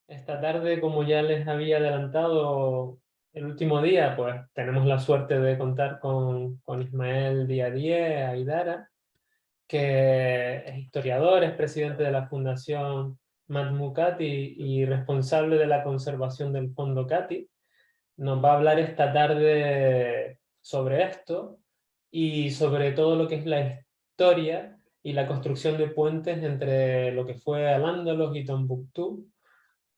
Esta tarde, como ya les había adelantado el último día, pues tenemos la suerte de contar con Ismael Díaz Aidara, que es historiador, es presidente de la Fundación Matmu Cati y responsable de la conservación del Fondo Cati. Nos va a hablar esta tarde sobre esto y sobre todo lo que es la historia y la construcción de puentes entre lo que fue Al-Ándalus y Tombuctú.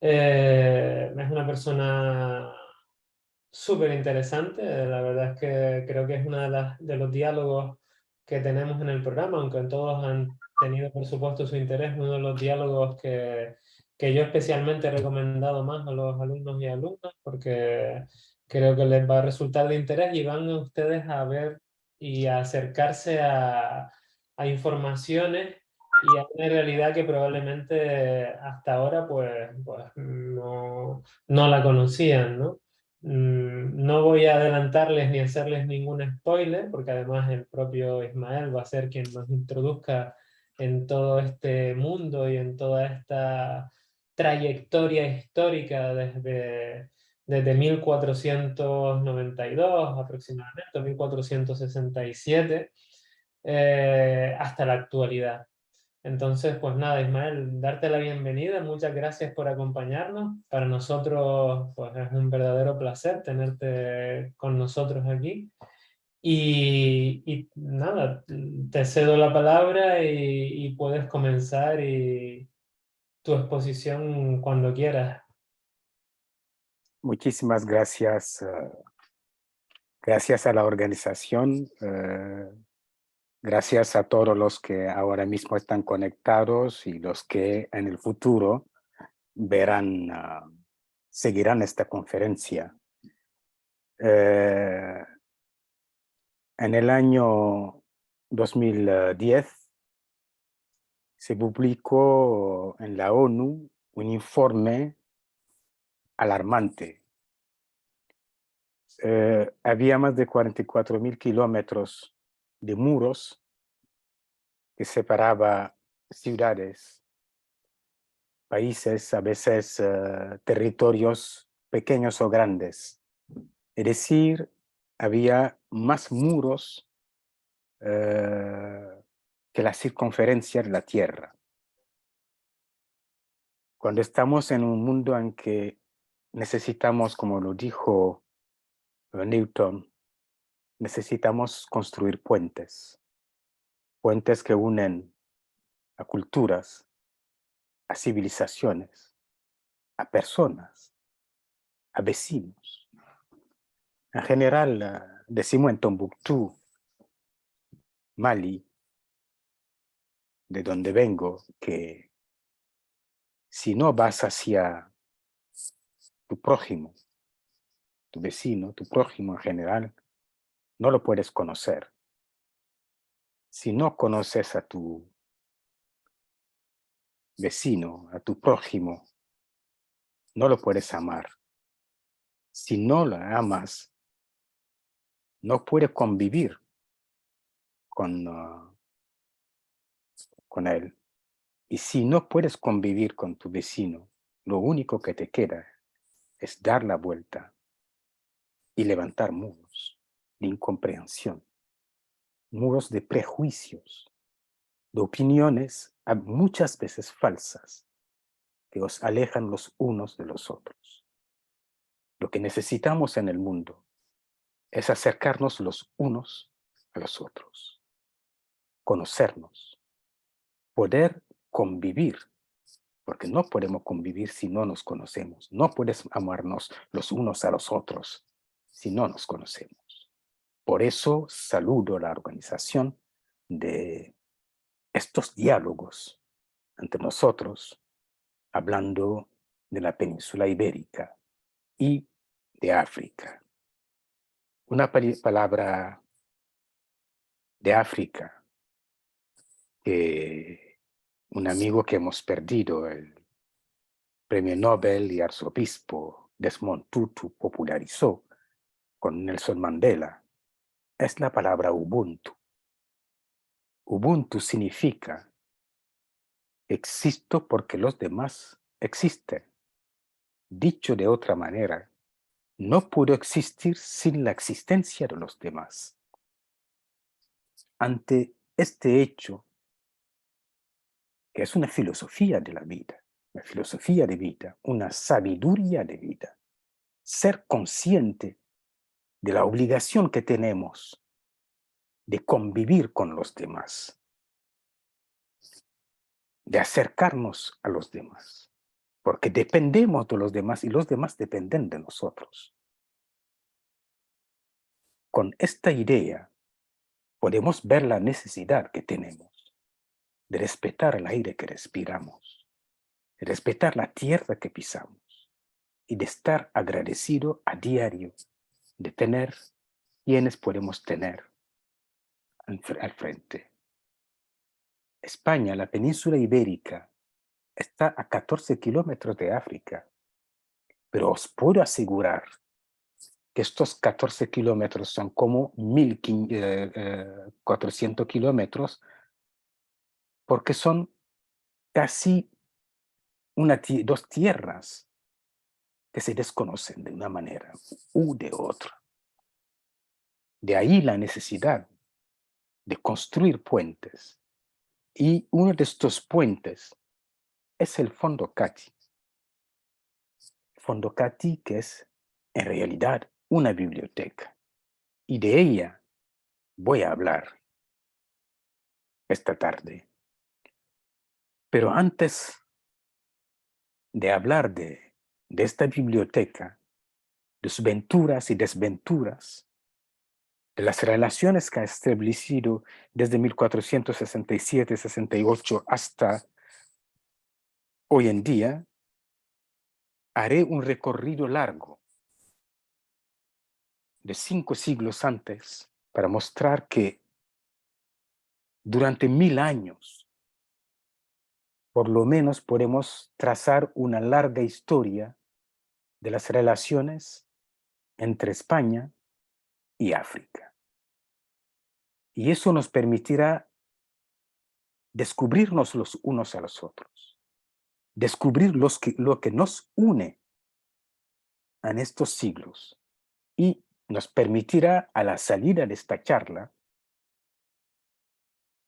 Es una persona súper interesante. La verdad es que creo que es uno de los diálogos que tenemos en el programa, aunque todos han tenido, por supuesto, su interés. Uno de los diálogos que yo especialmente he recomendado más a los alumnos y alumnas, porque creo que les va a resultar de interés y van ustedes a ver y a acercarse a informaciones y a una realidad que probablemente hasta ahora pues no la conocían, ¿no? No voy a adelantarles ni hacerles ningún spoiler, porque además el propio Ismael va a ser quien nos introduzca en todo este mundo y en toda esta trayectoria histórica desde 1492 aproximadamente, 1467, hasta la actualidad. Entonces, pues nada, Ismael, darte la bienvenida, muchas gracias por acompañarnos. Para nosotros, pues es un verdadero placer tenerte con nosotros aquí. Y nada, te cedo la palabra y puedes comenzar tu exposición cuando quieras. Muchísimas gracias. Gracias a la organización. Gracias a todos los que ahora mismo están conectados y los que en el futuro verán, seguirán esta conferencia. Eh, en el año 2010 se publicó en la ONU un informe alarmante. Había más de 44.000 kilómetros de muros que separaba ciudades, países, a veces territorios pequeños o grandes. Es decir, había más muros que la circunferencia de la Tierra. Cuando estamos en un mundo en que necesitamos, como lo dijo Newton, necesitamos construir puentes, puentes que unen a culturas, a civilizaciones, a personas, a vecinos. En general, decimos en Tombuctú, Mali, de donde vengo, que si no vas hacia tu prójimo, tu vecino, tu prójimo en general, no lo puedes conocer. Si no conoces a tu vecino, a tu prójimo, no lo puedes amar. Si no lo amas, no puedes convivir con, con él. Y si no puedes convivir con tu vecino, lo único que te queda es dar la vuelta y levantar muros de incomprensión, muros de prejuicios, de opiniones muchas veces falsas que os alejan los unos de los otros. Lo que necesitamos en el mundo es acercarnos los unos a los otros, conocernos, poder convivir, porque no podemos convivir si no nos conocemos. No puedes amarnos los unos a los otros si no nos conocemos. Por eso saludo la organización de estos diálogos entre nosotros, hablando de la península ibérica y de África. Una palabra de África que un amigo que hemos perdido, el premio Nobel y arzobispo Desmond Tutu, popularizó con Nelson Mandela, es la palabra Ubuntu. Ubuntu significa existo porque los demás existen. Dicho de otra manera, no puedo existir sin la existencia de los demás. Ante este hecho, que es una filosofía de la vida, una filosofía de vida, una sabiduría de vida, ser consciente de la obligación que tenemos de convivir con los demás, de acercarnos a los demás, porque dependemos de los demás y los demás dependen de nosotros. Con esta idea podemos ver la necesidad que tenemos de respetar el aire que respiramos, de respetar la tierra que pisamos y de estar agradecido a diario de tener quienes podemos tener al frente. España, la península ibérica, está a 14 kilómetros de África, pero os puedo asegurar que estos 14 kilómetros son como 1.400 kilómetros, porque son casi dos tierras que se desconocen de una manera u de otra. De ahí la necesidad de construir puentes. Y uno de estos puentes es el Fondo Cati. Fondo Cati, que es en realidad una biblioteca. Y de ella voy a hablar esta tarde. Pero antes de hablar de esta biblioteca, de sus venturas y desventuras, de las relaciones que ha establecido desde 1467-68 hasta hoy en día, haré un recorrido largo de 5 siglos antes para mostrar que durante 1000 años, por lo menos podemos trazar una larga historia de las relaciones entre España y África. Y eso nos permitirá descubrirnos los unos a los otros, descubrir lo que nos une en estos siglos y nos permitirá a la salida de esta charla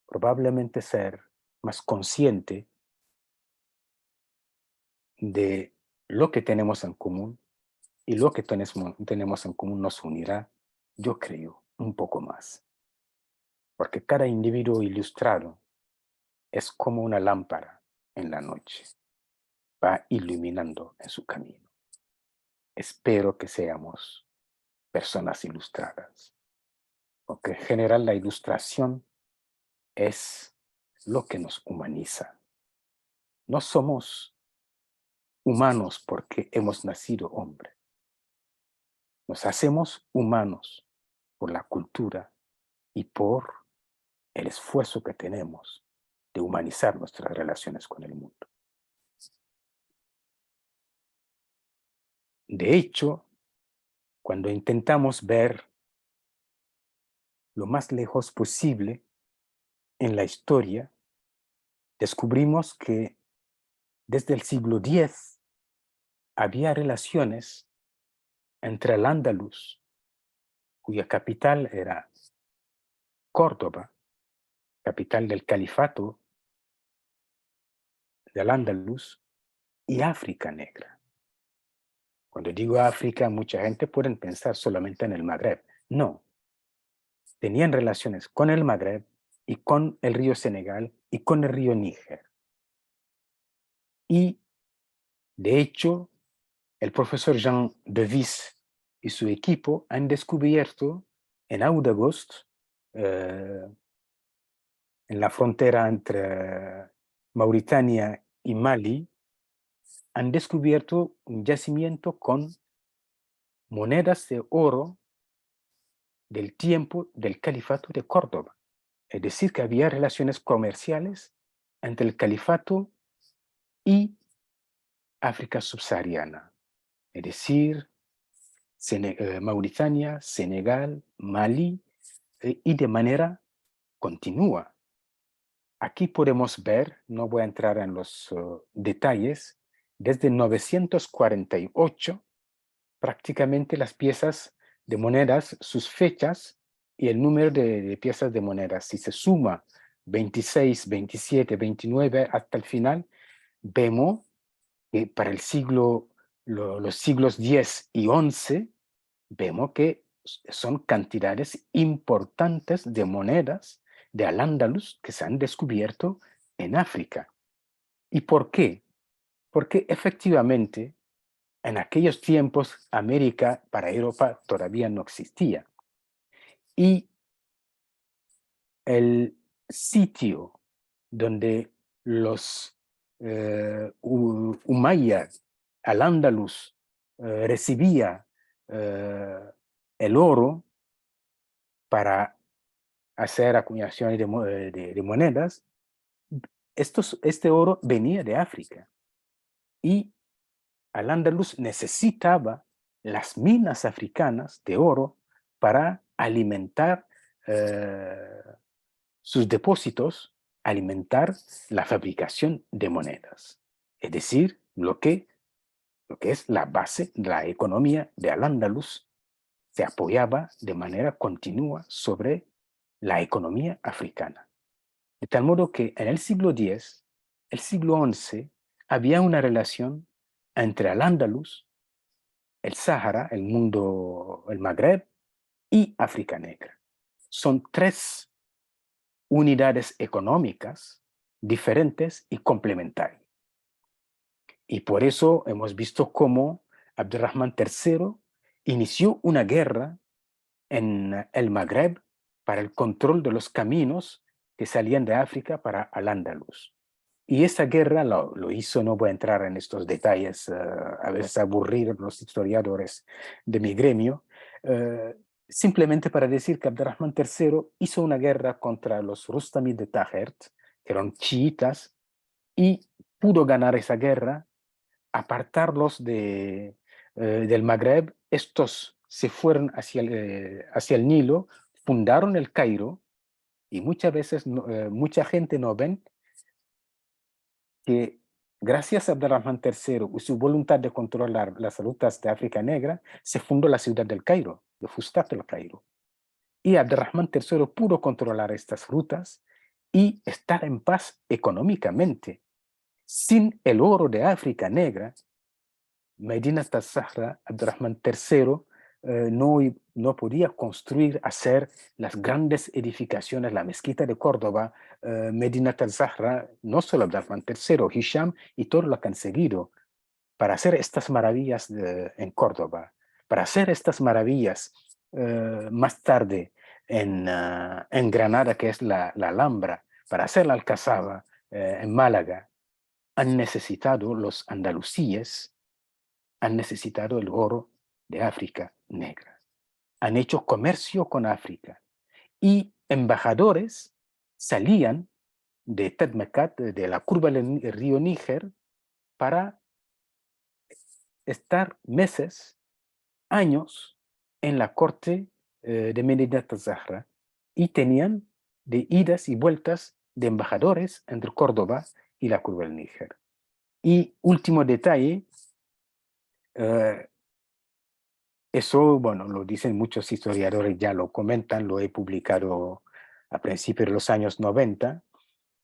probablemente ser más consciente de lo que tenemos en común y lo que tenemos en común nos unirá, yo creo, un poco más. Porque cada individuo ilustrado es como una lámpara en la noche, va iluminando en su camino. Espero que seamos personas ilustradas, porque en general la ilustración es lo que nos humaniza. No somos humanos porque hemos nacido hombres. Nos hacemos humanos por la cultura y por el esfuerzo que tenemos de humanizar nuestras relaciones con el mundo. De hecho, cuando intentamos ver lo más lejos posible en la historia, descubrimos que desde el siglo X había relaciones entre el Andaluz, cuya capital era Córdoba, capital del califato del Andaluz, y África Negra. Cuando digo África, mucha gente puede pensar solamente en el Magreb. No. Tenían relaciones con el Magreb y con el río Senegal y con el río Níger. Y, de hecho, el profesor Jean de Vis y su equipo han descubierto en Oudegost, en la frontera entre Mauritania y Mali, han descubierto un yacimiento con monedas de oro del tiempo del califato de Córdoba. Es decir, que había relaciones comerciales entre el califato y África subsahariana. Es decir, Mauritania, Senegal, Mali, y de manera continua. Aquí podemos ver, no voy a entrar en los detalles, desde 948, prácticamente las piezas de monedas, sus fechas y el número de piezas de monedas, si se suma 26, 27, 29 hasta el final, vemos que para el siglo, los siglos 10 y 11, vemos que son cantidades importantes de monedas de Al-Ándalus que se han descubierto en África. ¿Y por qué? Porque efectivamente en aquellos tiempos América para Europa todavía no existía. Y el sitio donde los Umayyad, Al-Ándalus, recibía el oro para hacer acuñaciones de monedas, este oro venía de África. Y Al-Ándalus necesitaba las minas africanas de oro para alimentar sus depósitos, alimentar la fabricación de monedas. Es decir, lo que es la base de la economía de Al-Ándalus se apoyaba de manera continua sobre la economía africana. De tal modo que en el siglo X, el siglo XI, había una relación entre Al-Ándalus, el Sáhara, el mundo, el Magreb y África Negra. Son tres unidades económicas diferentes y complementarias. Y por eso hemos visto cómo Abdurrahman III inició una guerra en el Magreb para el control de los caminos que salían de África para Al-Ándalus. Y esa guerra lo hizo, no voy a entrar en estos detalles, a veces aburrir a los historiadores de mi gremio, simplemente para decir que Abdurrahman III hizo una guerra contra los Rustamid de Tajert, que eran chiitas, y pudo ganar esa guerra, apartarlos del Magreb. Estos se fueron hacia el Nilo, fundaron el Cairo, y muchas veces mucha gente no ven que gracias a Abdurrahman III y su voluntad de controlar las rutas de África Negra, se fundó la ciudad del Cairo, de Fustat el Cairo. Y Abdurrahman III pudo controlar estas rutas y estar en paz económicamente. Sin el oro de África Negra, Medinat al-Zahra, Abdurrahman III no podía construir, hacer las grandes edificaciones, la mezquita de Córdoba, Medinat al-Zahra, no solo Abdurrahman III, Hisham y todo lo que han seguido, para hacer estas maravillas en Córdoba, para hacer estas maravillas más tarde en Granada, que es la Alhambra, para hacer la Alcazaba en Málaga, han necesitado los andalusíes, han necesitado el oro de África Negra. Han hecho comercio con África y embajadores salían de Tedmekat, de la curva del río Níger, para estar meses, años en la corte de Medinat al-Zahra, y tenían de idas y vueltas de embajadores entre Córdoba y la curva del Níger. Y último detalle, eso, bueno, lo dicen muchos historiadores, ya lo comentan, lo he publicado a principios de los años 90.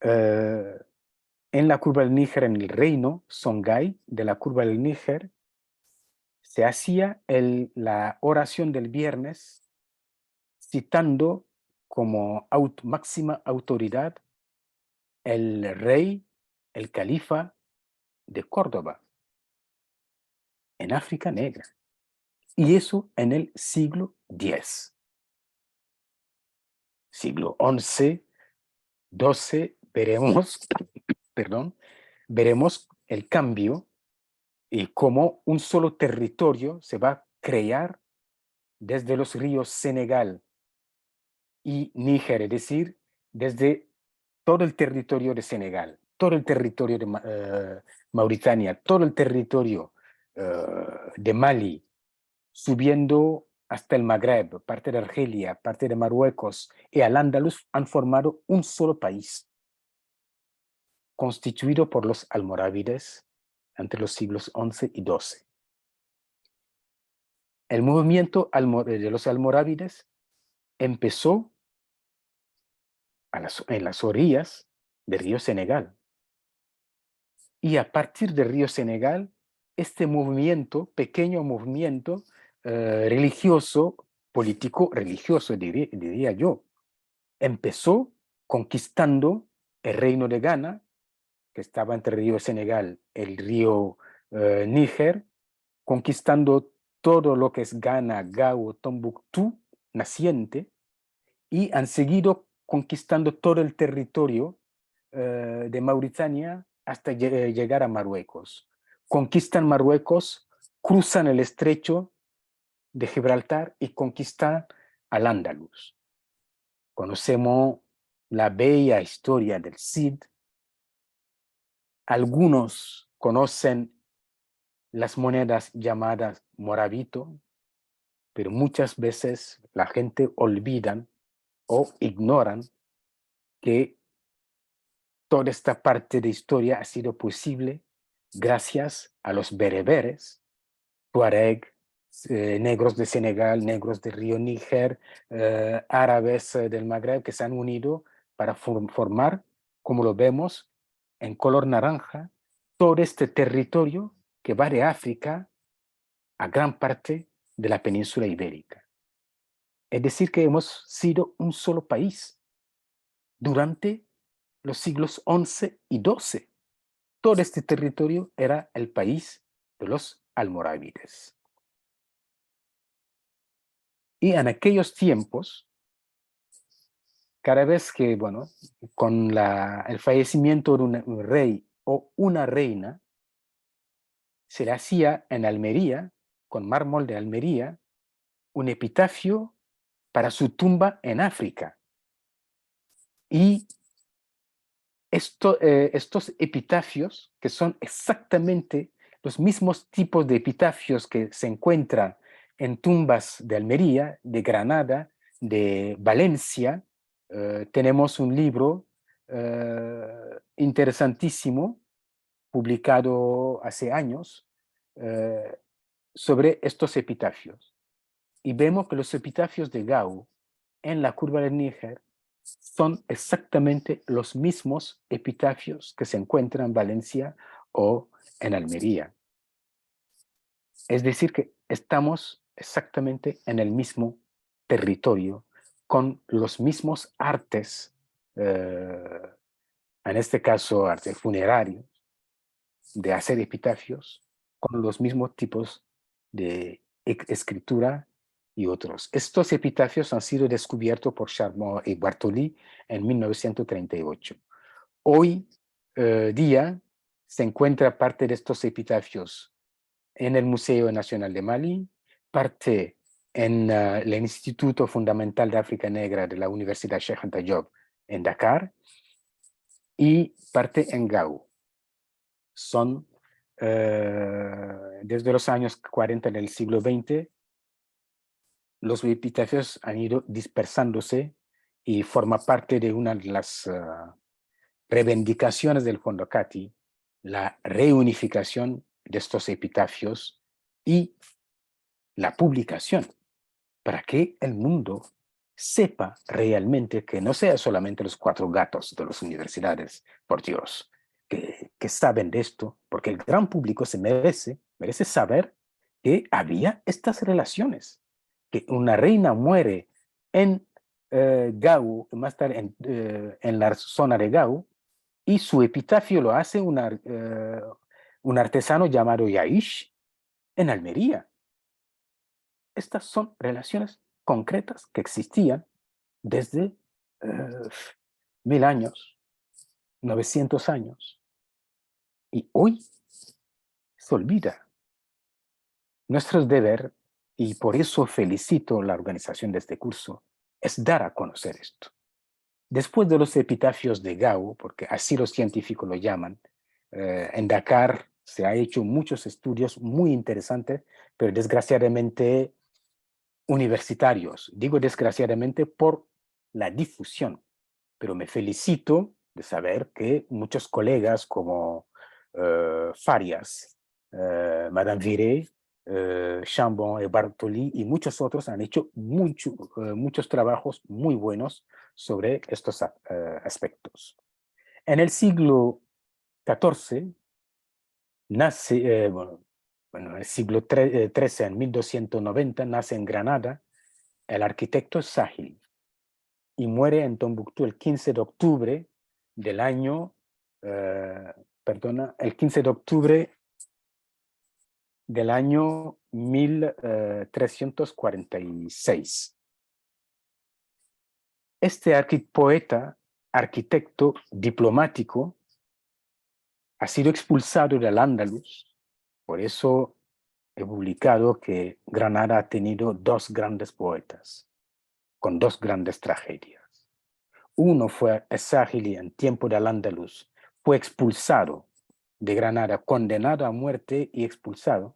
En la curva del Níger, en el reino Songhai de la curva del Níger, se hacía la oración del viernes citando como máxima autoridad el rey, el califa de Córdoba, en África Negra. Y eso en el siglo X. Siglo XI, XII, veremos el cambio y cómo un solo territorio se va a crear desde los ríos Senegal y Níger, es decir, desde todo el territorio de Senegal, todo el territorio de Mauritania, todo el territorio de Mali, subiendo hasta el Magreb, parte de Argelia, parte de Marruecos y Al-Ándalus, han formado un solo país, constituido por los almorávides, entre los siglos XI y XII. El movimiento de los almorávides empezó en las orillas del río Senegal. Y a partir del río Senegal, este movimiento, pequeño movimiento religioso, político-religioso, diría yo, empezó conquistando el reino de Ghana, que estaba entre el río Senegal y el río Níger, conquistando todo lo que es Ghana, Gao, Tombuctú, naciente, y han seguido conquistando todo el territorio de Mauritania hasta llegar a Marruecos. Conquistan Marruecos, cruzan el estrecho de Gibraltar y conquistan al Andaluz. Conocemos la bella historia del Cid. Algunos conocen las monedas llamadas morabito, pero muchas veces la gente olvidan o ignoran que toda esta parte de historia ha sido posible gracias a los bereberes, tuareg, negros de Senegal, negros del río Níger, árabes del Magreb que se han unido para formar, como lo vemos, en color naranja, todo este territorio que va de África a gran parte de la península ibérica. Es decir, que hemos sido un solo país durante los siglos XI y XII. Todo este territorio era el país de los almorávides. Y en aquellos tiempos, cada vez que, bueno, con el fallecimiento de un rey o una reina, se le hacía en Almería, con mármol de Almería, un epitafio para su tumba en África. Y estos epitafios, que son exactamente los mismos tipos de epitafios que se encuentran en tumbas de Almería, de Granada, de Valencia, tenemos un libro interesantísimo, publicado hace años, sobre estos epitafios. Y vemos que los epitafios de Gao en la curva del Níger son exactamente los mismos epitafios que se encuentran en Valencia o en Almería. Es decir, que estamos exactamente en el mismo territorio, con los mismos artes, en este caso arte funerario, de hacer epitafios, con los mismos tipos de escritura y otros. Estos epitafios han sido descubiertos por Charmot y Bartoli en 1938. Hoy día se encuentra parte de estos epitafios en el Museo Nacional de Mali, parte en el Instituto Fundamental de África Negra de la Universidad Cheikh Anta Diop en Dakar y parte en Gao. Son desde los años 40 del siglo XX, los epitafios han ido dispersándose y forma parte de una de las reivindicaciones del Fondo Cati, la reunificación de estos epitafios y la publicación para que el mundo sepa realmente que no sea solamente los 4 gatos de las universidades, por Dios, que saben de esto, porque el gran público se merece saber que había estas relaciones, que una reina muere en Gao, más tarde en la zona de Gao, y su epitafio lo hace un artesano llamado Yaish en Almería. Estas son relaciones concretas que existían desde 1000 años, 900 años. Y hoy se olvida. Nuestro deber, y por eso felicito la organización de este curso, es dar a conocer esto. Después de los epitafios de Gao, porque así los científicos lo llaman, en Dakar se han hecho muchos estudios muy interesantes, pero desgraciadamente universitarios. Digo desgraciadamente por la difusión, pero me felicito de saber que muchos colegas como Farias Madame Viré, Chambon y Bartoli y muchos otros han hecho muchos trabajos muy buenos sobre estos aspectos. En el siglo XIV nace, en el siglo XIII, en 1290, nace en Granada el arquitecto Sahili y muere en Tombuctú el 15 de octubre del año, el 15 de octubre del año 1346. Este poeta, arquitecto, diplomático, ha sido expulsado del Andaluz. Por eso he publicado que Granada ha tenido dos grandes poetas, con dos grandes tragedias. Uno fue Sahili en tiempo del Andaluz, fue expulsado de Granada, condenado a muerte y expulsado,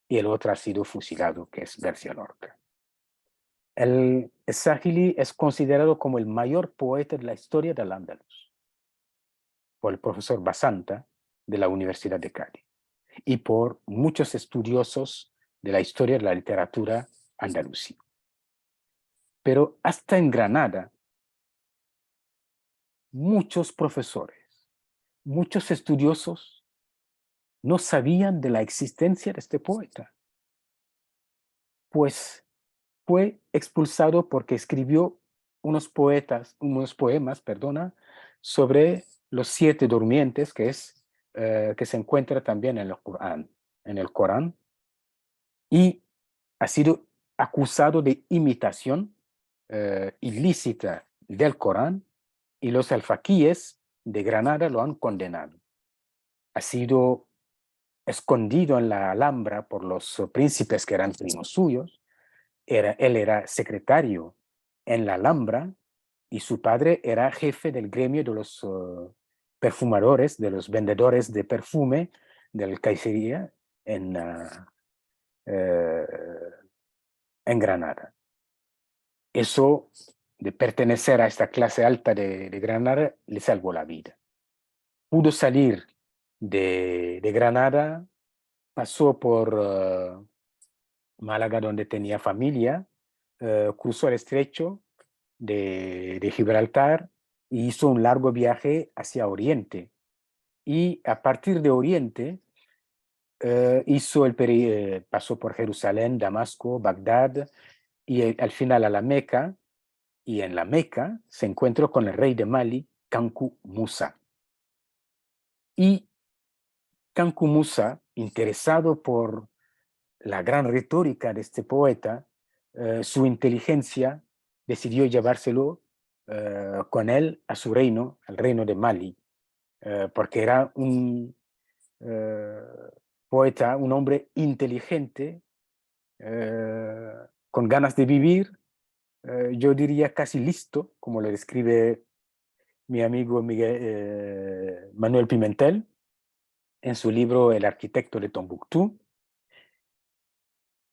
y el otro ha sido fusilado, que es García Lorca. El Sahili es considerado como el mayor poeta de la historia del Andaluz por el profesor Basanta de la Universidad de Cádiz y por muchos estudiosos de la historia de la literatura andalusí. Pero hasta en Granada, muchos profesores, muchos estudiosos no sabían de la existencia de este poeta, pues fue expulsado porque escribió unos poemas, sobre los 7 durmientes, que se encuentra también en el Corán, y ha sido acusado de imitación ilícita del Corán, y los alfaquíes de Granada lo han condenado. Ha sido escondido en la Alhambra por los príncipes que eran primos suyos. Él era secretario en la Alhambra y su padre era jefe del gremio de los perfumadores, de los vendedores de perfume del Caicería eh, en Granada. Eso de pertenecer a esta clase alta de Granada le salvó la vida. Pudo salir de Granada, pasó por Málaga, donde tenía familia, cruzó el estrecho de Gibraltar y hizo un largo viaje hacia Oriente. Y a partir de Oriente pasó por Jerusalén, Damasco, Bagdad y al final a la Meca. Y en la Meca se encontró con el rey de Mali, Kanku Musa. Y Kanku Musa, interesado por la gran retórica de este poeta, su inteligencia, decidió llevárselo con él a su reino, al reino de Mali, porque era un poeta, un hombre inteligente, con ganas de vivir, yo diría casi listo, como lo describe mi amigo Manuel Pimentel en su libro El arquitecto de Tombuctú,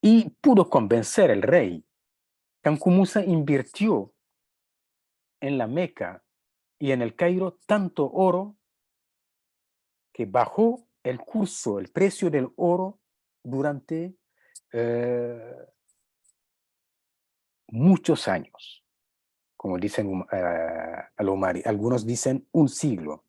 y pudo convencer al rey. Kanku Musa invirtió en la Meca y en el Cairo tanto oro que bajó el precio del oro durante muchos años, como dicen Al-Omari. Algunos dicen un siglo,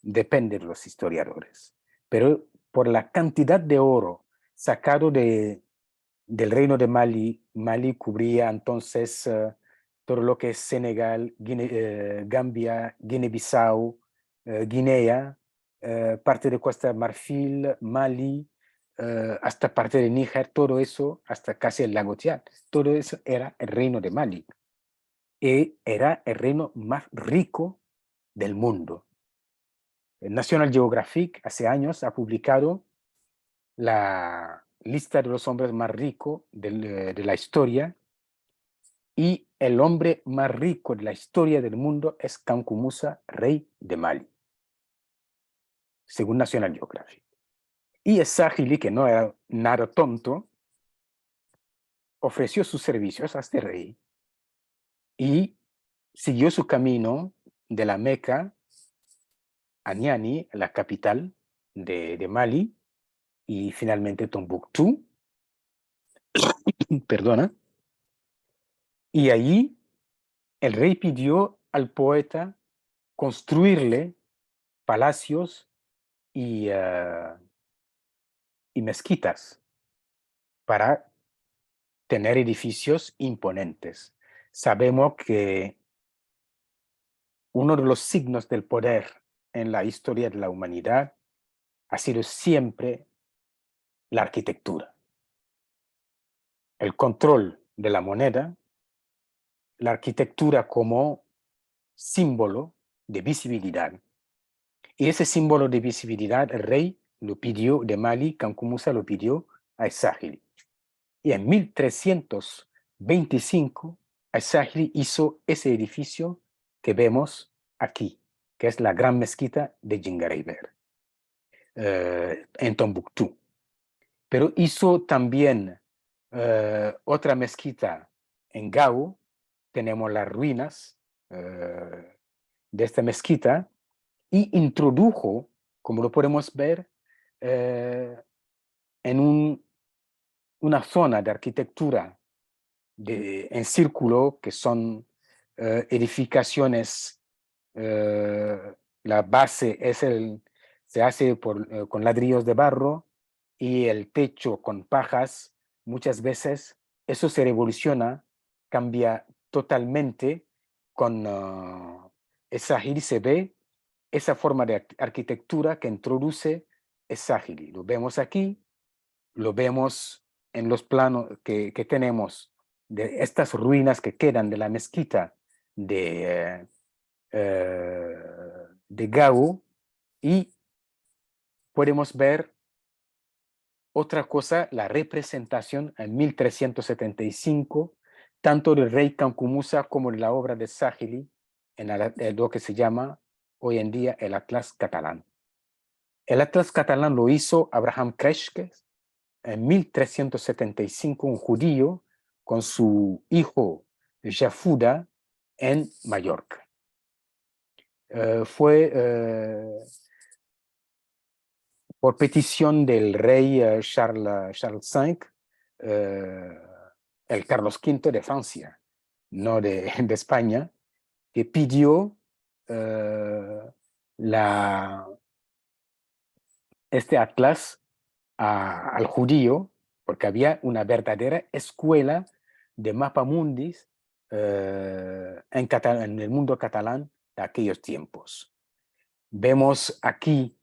depende de los historiadores. Pero por la cantidad de oro sacado del reino de Mali, Mali cubría entonces todo lo que es Senegal, Gambia, Guinea-Bissau, Guinea, parte de Costa de Marfil, Mali, hasta parte de Níger, todo eso, hasta casi el lago Chad. Todo eso era el reino de Mali. Y era el reino más rico del mundo. El National Geographic hace años ha publicado la lista de los hombres más ricos de la historia, y el hombre más rico de la historia del mundo es Kanku Musa, rey de Mali, según National Geographic. Y Sahili, que no era nada tonto, ofreció sus servicios a este rey y siguió su camino de la Meca a Niani, la capital de Mali, y finalmente Tombuctú, perdona, y allí el rey pidió al poeta construirle palacios y mezquitas para tener edificios imponentes. Sabemos que uno de los signos del poder en la historia de la humanidad ha sido siempre la arquitectura. El control de la moneda, la arquitectura como símbolo de visibilidad. Y ese símbolo de visibilidad, el rey lo pidió de Mali, Kankou Musa lo pidió a Esagili. Y en 1325, Esagili hizo ese edificio que vemos aquí, que es la gran mezquita de Djingareyber, en Tombuctú. Pero hizo también otra mezquita en Gao. Tenemos las ruinas de esta mezquita, y introdujo, como lo podemos ver, en una zona de arquitectura en círculo, que son edificaciones, la base se hace con ladrillos de barro y el techo con pajas. Muchas veces eso se revoluciona, cambia totalmente con Esagili. Se ve esa forma de arquitectura que introduce Esagili. Lo vemos aquí, lo vemos en los planos que tenemos de estas ruinas que quedan de la mezquita de Gao, y podemos ver otra cosa, la representación en 1375, tanto del rey Kankou Musa como de la obra de Esagili, en lo que se llama hoy en día el Atlas Catalán. El Atlas Catalán lo hizo Abraham Kreschke en 1375, un judío, con su hijo Jafuda en Mallorca. Fue por petición del rey Charles V, el Carlos V de Francia, no de España, que pidió este atlas al judío, porque había una verdadera escuela de mapamundis en el mundo catalán de aquellos tiempos. Vemos aquí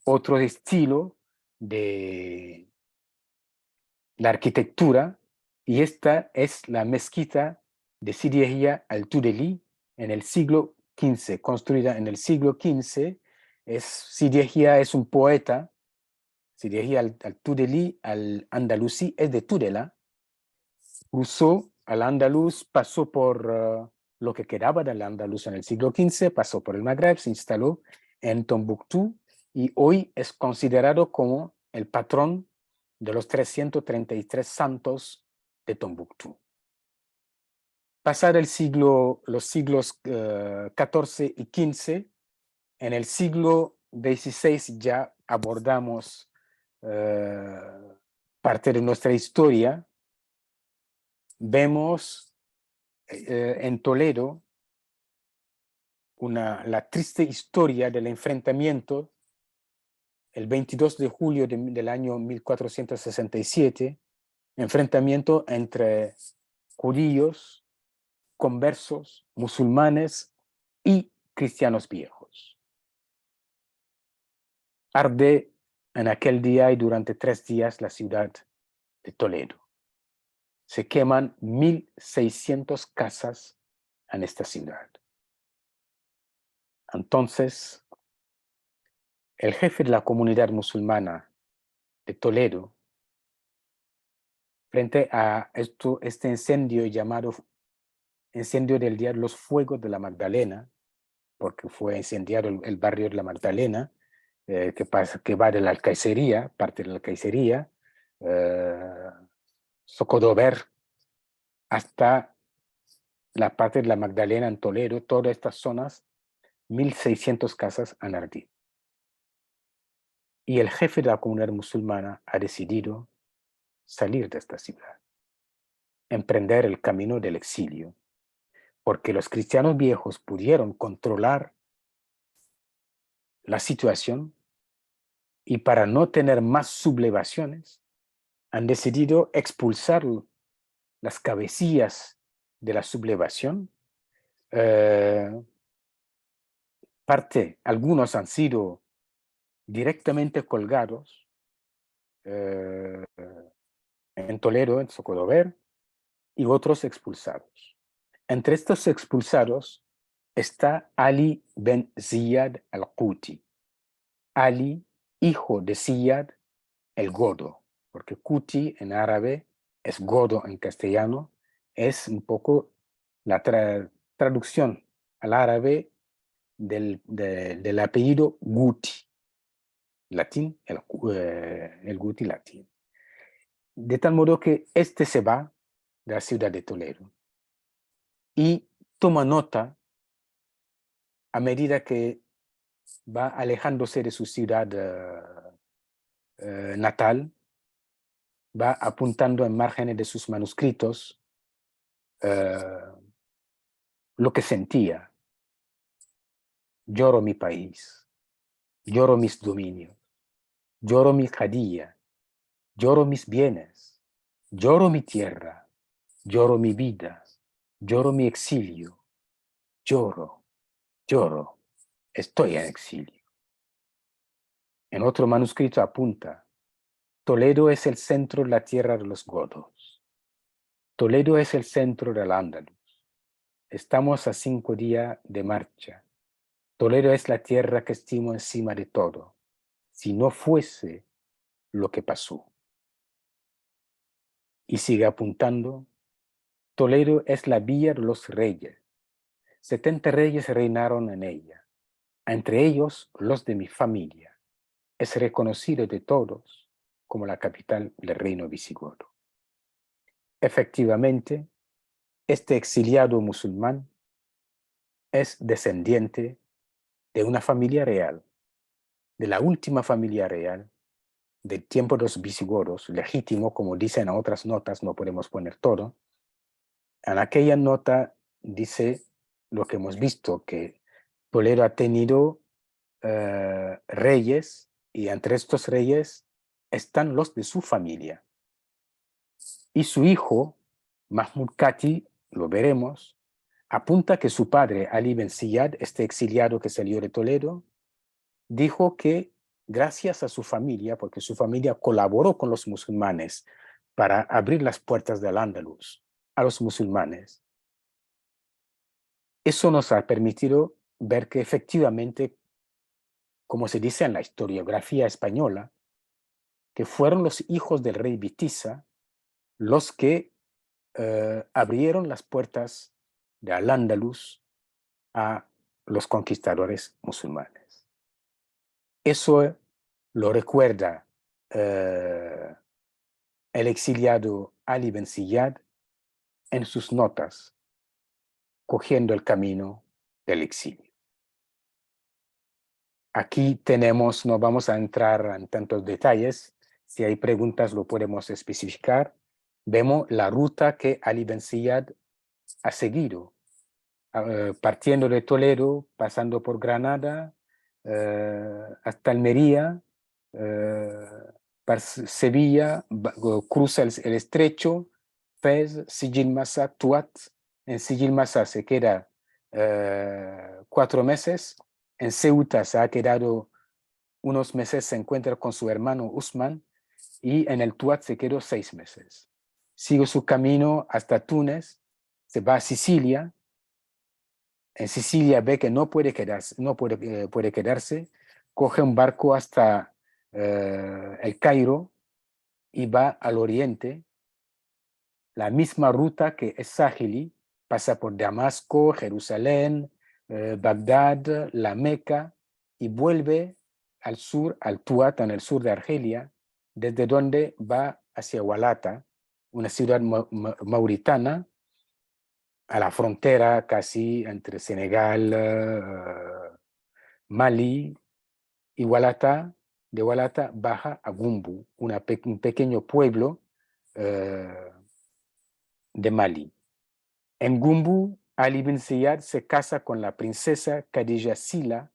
otro estilo de la arquitectura, y esta es la mezquita de Sidi Yahya al-Tudeli en el siglo XV, construida en el siglo XV. Sidi Yahya es un poeta. Sidi Yahya al-Tudeli al-Andalusí es de Tudela. Cruzó al Andaluz, pasó por lo que quedaba del Andaluz en el siglo XV, pasó por el Magreb, se instaló en Tombuctú, y hoy es considerado como el patrón de los 333 santos de Tombuctú. Pasar los siglos XIV y XV, en el siglo XVI ya abordamos parte de nuestra historia. Vemos en Toledo la triste historia del enfrentamiento el 22 de julio del año 1467, enfrentamiento entre judíos, conversos, musulmanes y cristianos viejos. Arde en aquel día y durante 3 días la ciudad de Toledo. Se queman 1,600 casas en esta ciudad. Entonces, el jefe de la comunidad musulmana de Toledo, frente a este incendio llamado incendio del día de los fuegos de la Magdalena, porque fue incendiado el barrio de la Magdalena, que va de la alcaicería, parte de la alcaicería, Zocodover, hasta la parte de la Magdalena en Toledo. Todas estas zonas, 1,600 casas han ardido. Y el jefe de la comunidad musulmana ha decidido salir de esta ciudad, emprender el camino del exilio, porque los cristianos viejos pudieron controlar la situación y para no tener más sublevaciones, han decidido expulsar las cabecillas de la sublevación. Algunos han sido directamente colgados en Toledo, en Zocodover, y otros expulsados. Entre estos expulsados está Ali ben Ziyad al-Quti. Ali, hijo de Ziyad el Godo, porque Quti en árabe es Godo en castellano, es un poco la traducción al árabe del apellido Guti, latín, el Guti latín. De tal modo que este se va de la ciudad de Toledo y toma nota a medida que va alejándose de su ciudad natal, va apuntando en márgenes de sus manuscritos lo que sentía. Lloro mi país, lloro mis dominios, lloro mi jadía, lloro mis bienes, lloro mi tierra, lloro mi vida, lloro mi exilio, lloro, lloro, estoy en exilio. En otro manuscrito apunta, Toledo es el centro de la tierra de los godos. Toledo es el centro del Andaluz. Estamos a 5 días de marcha. Toledo es la tierra que estimo encima de todo. Si no fuese lo que pasó. Y sigue apuntando, Toledo es la villa de los reyes. 70 reyes reinaron en ella, entre ellos los de mi familia. Es reconocido de todos como la capital del reino visigodo. Efectivamente, este exiliado musulmán es descendiente de una familia real, de la última familia real del tiempo de los visigodos, legítimo, como dicen en otras notas, no podemos poner todo. En aquella nota dice lo que hemos visto, que Toledo ha tenido reyes, y entre estos reyes están los de su familia. Y su hijo, Mahmud Kati, lo veremos, apunta que su padre, Ali Ben Ziyad, este exiliado que salió de Toledo, dijo que gracias a su familia, porque su familia colaboró con los musulmanes para abrir las puertas del Andaluz a los musulmanes, eso nos ha permitido ver que efectivamente, como se dice en la historiografía española, que fueron los hijos del rey Bitiza los que abrieron las puertas de Al-Ándalus a los conquistadores musulmanes. Eso lo recuerda el exiliado Ali Ben Ziyad en sus notas, cogiendo el camino del exilio. Aquí tenemos, no vamos a entrar en tantos detalles, si hay preguntas lo podemos especificar. Vemos la ruta que Ali Ben Ziyad ha seguido, partiendo de Toledo, pasando por Granada, hasta Almería, Sevilla, cruza el estrecho, Fez, Sijil Massa, Tuat. En Sijil Massa se queda 4 meses, en Ceuta se ha quedado unos meses, se encuentra con su hermano Usman, y en el Tuat se quedó 6 meses. Sigue su camino hasta Túnez, se va a Sicilia. En Sicilia ve que no puede quedarse, puede quedarse, coge un barco hasta el Cairo y va al oriente, la misma ruta que Es-Sahili, pasa por Damasco, Jerusalén, Bagdad, la Meca, y vuelve al sur, al Tuat, en el sur de Argelia, desde donde va hacia Walata, una ciudad mauritana, a la frontera casi entre Senegal, Mali y Walata, de Walata baja a Gumbu, un pequeño pueblo de Mali. En Gumbu, Ali bin Ziyad se casa con la princesa Khadija Sila,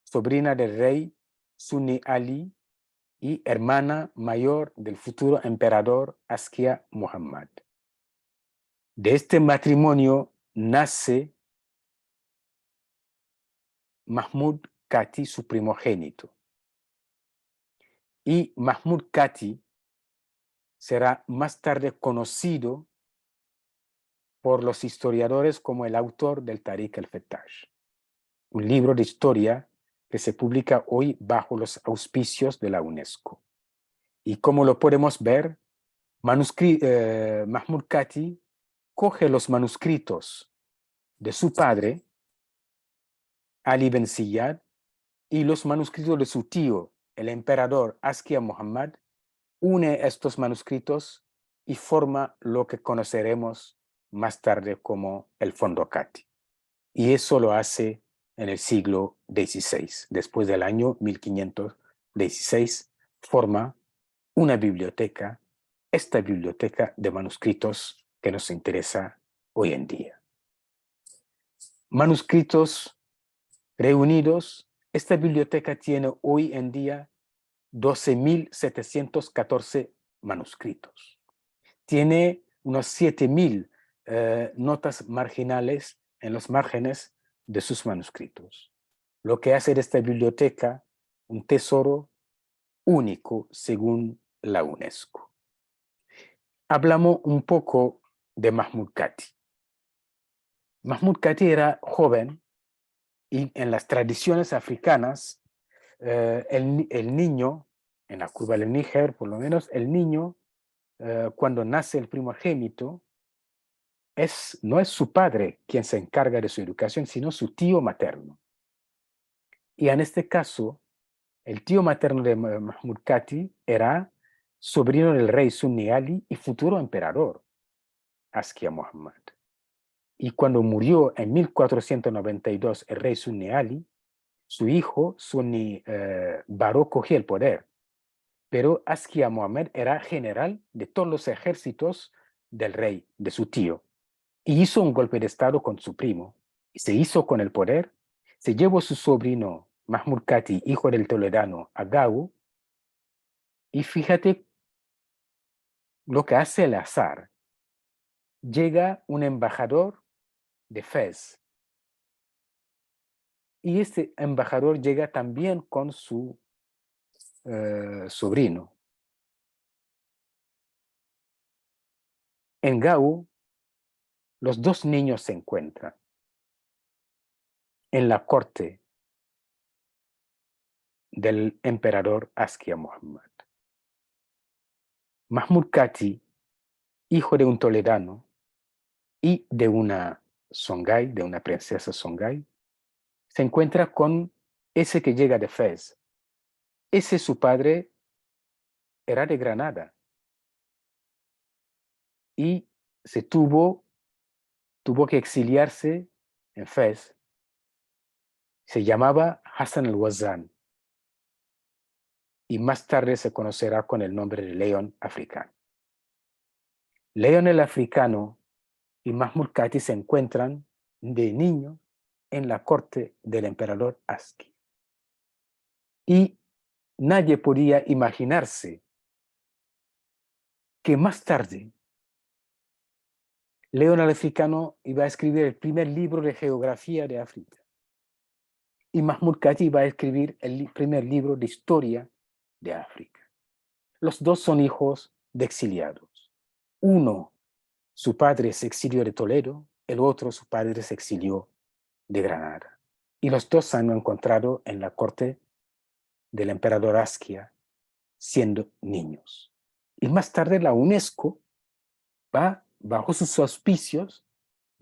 sobrina del rey Sunni Ali y hermana mayor del futuro emperador Askia Muhammad. De este matrimonio nace Mahmud Kati, su primogénito. Y Mahmud Kati será más tarde conocido por los historiadores como el autor del Tariq el-Fetash, un libro de historia que se publica hoy bajo los auspicios de la UNESCO. Y como lo podemos ver, Mahmud Kati coge los manuscritos de su padre, Ali bin Ziyad, y los manuscritos de su tío, el emperador Askia Muhammad, une estos manuscritos y forma lo que conoceremos más tarde como el Fondo Kati. Y eso lo hace en el siglo XVI. Después del año 1516, forma una biblioteca, esta biblioteca de manuscritos que nos interesa hoy en día. Manuscritos reunidos, esta biblioteca tiene hoy en día 12.714 manuscritos. Tiene unos 7.000 notas marginales en los márgenes de sus manuscritos, lo que hace de esta biblioteca un tesoro único según la UNESCO. Hablamos un poco de Mahmud Kati. Mahmud Kati era joven y en las tradiciones africanas, el niño, en la curva del Níger por lo menos, el niño, cuando nace el primogénito, no es su padre quien se encarga de su educación, sino su tío materno. Y en este caso, el tío materno de Mahmud Kati era sobrino del rey Sunni Ali y futuro emperador, Askia Muhammad. Y cuando murió en 1492 el rey Sunni Ali, su hijo Sunni Baro cogió el poder. Pero Askia Muhammad era general de todos los ejércitos del rey, de su tío. Y hizo un golpe de estado con su primo. Y se hizo con el poder. Se llevó su sobrino Mahmud Kati, hijo del toledano, a Gao. Y fíjate lo que hace el azar. Llega un embajador de Fez. Y este embajador llega también con su sobrino. En Gao, los dos niños se encuentran en la corte del emperador Askia Muhammad. Mahmud Kati, hijo de un toledano y de una Songhai, de una princesa Songhai, se encuentra con ese que llega de Fez. Ese su padre era de Granada y tuvo que exiliarse en Fez. Se llamaba Hassan al-Wazan y más tarde se conocerá con el nombre de León Africano. León el Africano y Mahmud Kati se encuentran de niño en la corte del emperador Askia. Y nadie podía imaginarse que más tarde León el Africano iba a escribir el primer libro de geografía de África. Y Mahmud Kati iba a escribir el primer libro de historia de África. Los dos son hijos de exiliados. Uno, su padre se exilió de Toledo, el otro, su padre se exilió de Granada. Y los dos se han encontrado en la corte del emperador Askia siendo niños. Y más tarde la UNESCO va, bajo sus auspicios,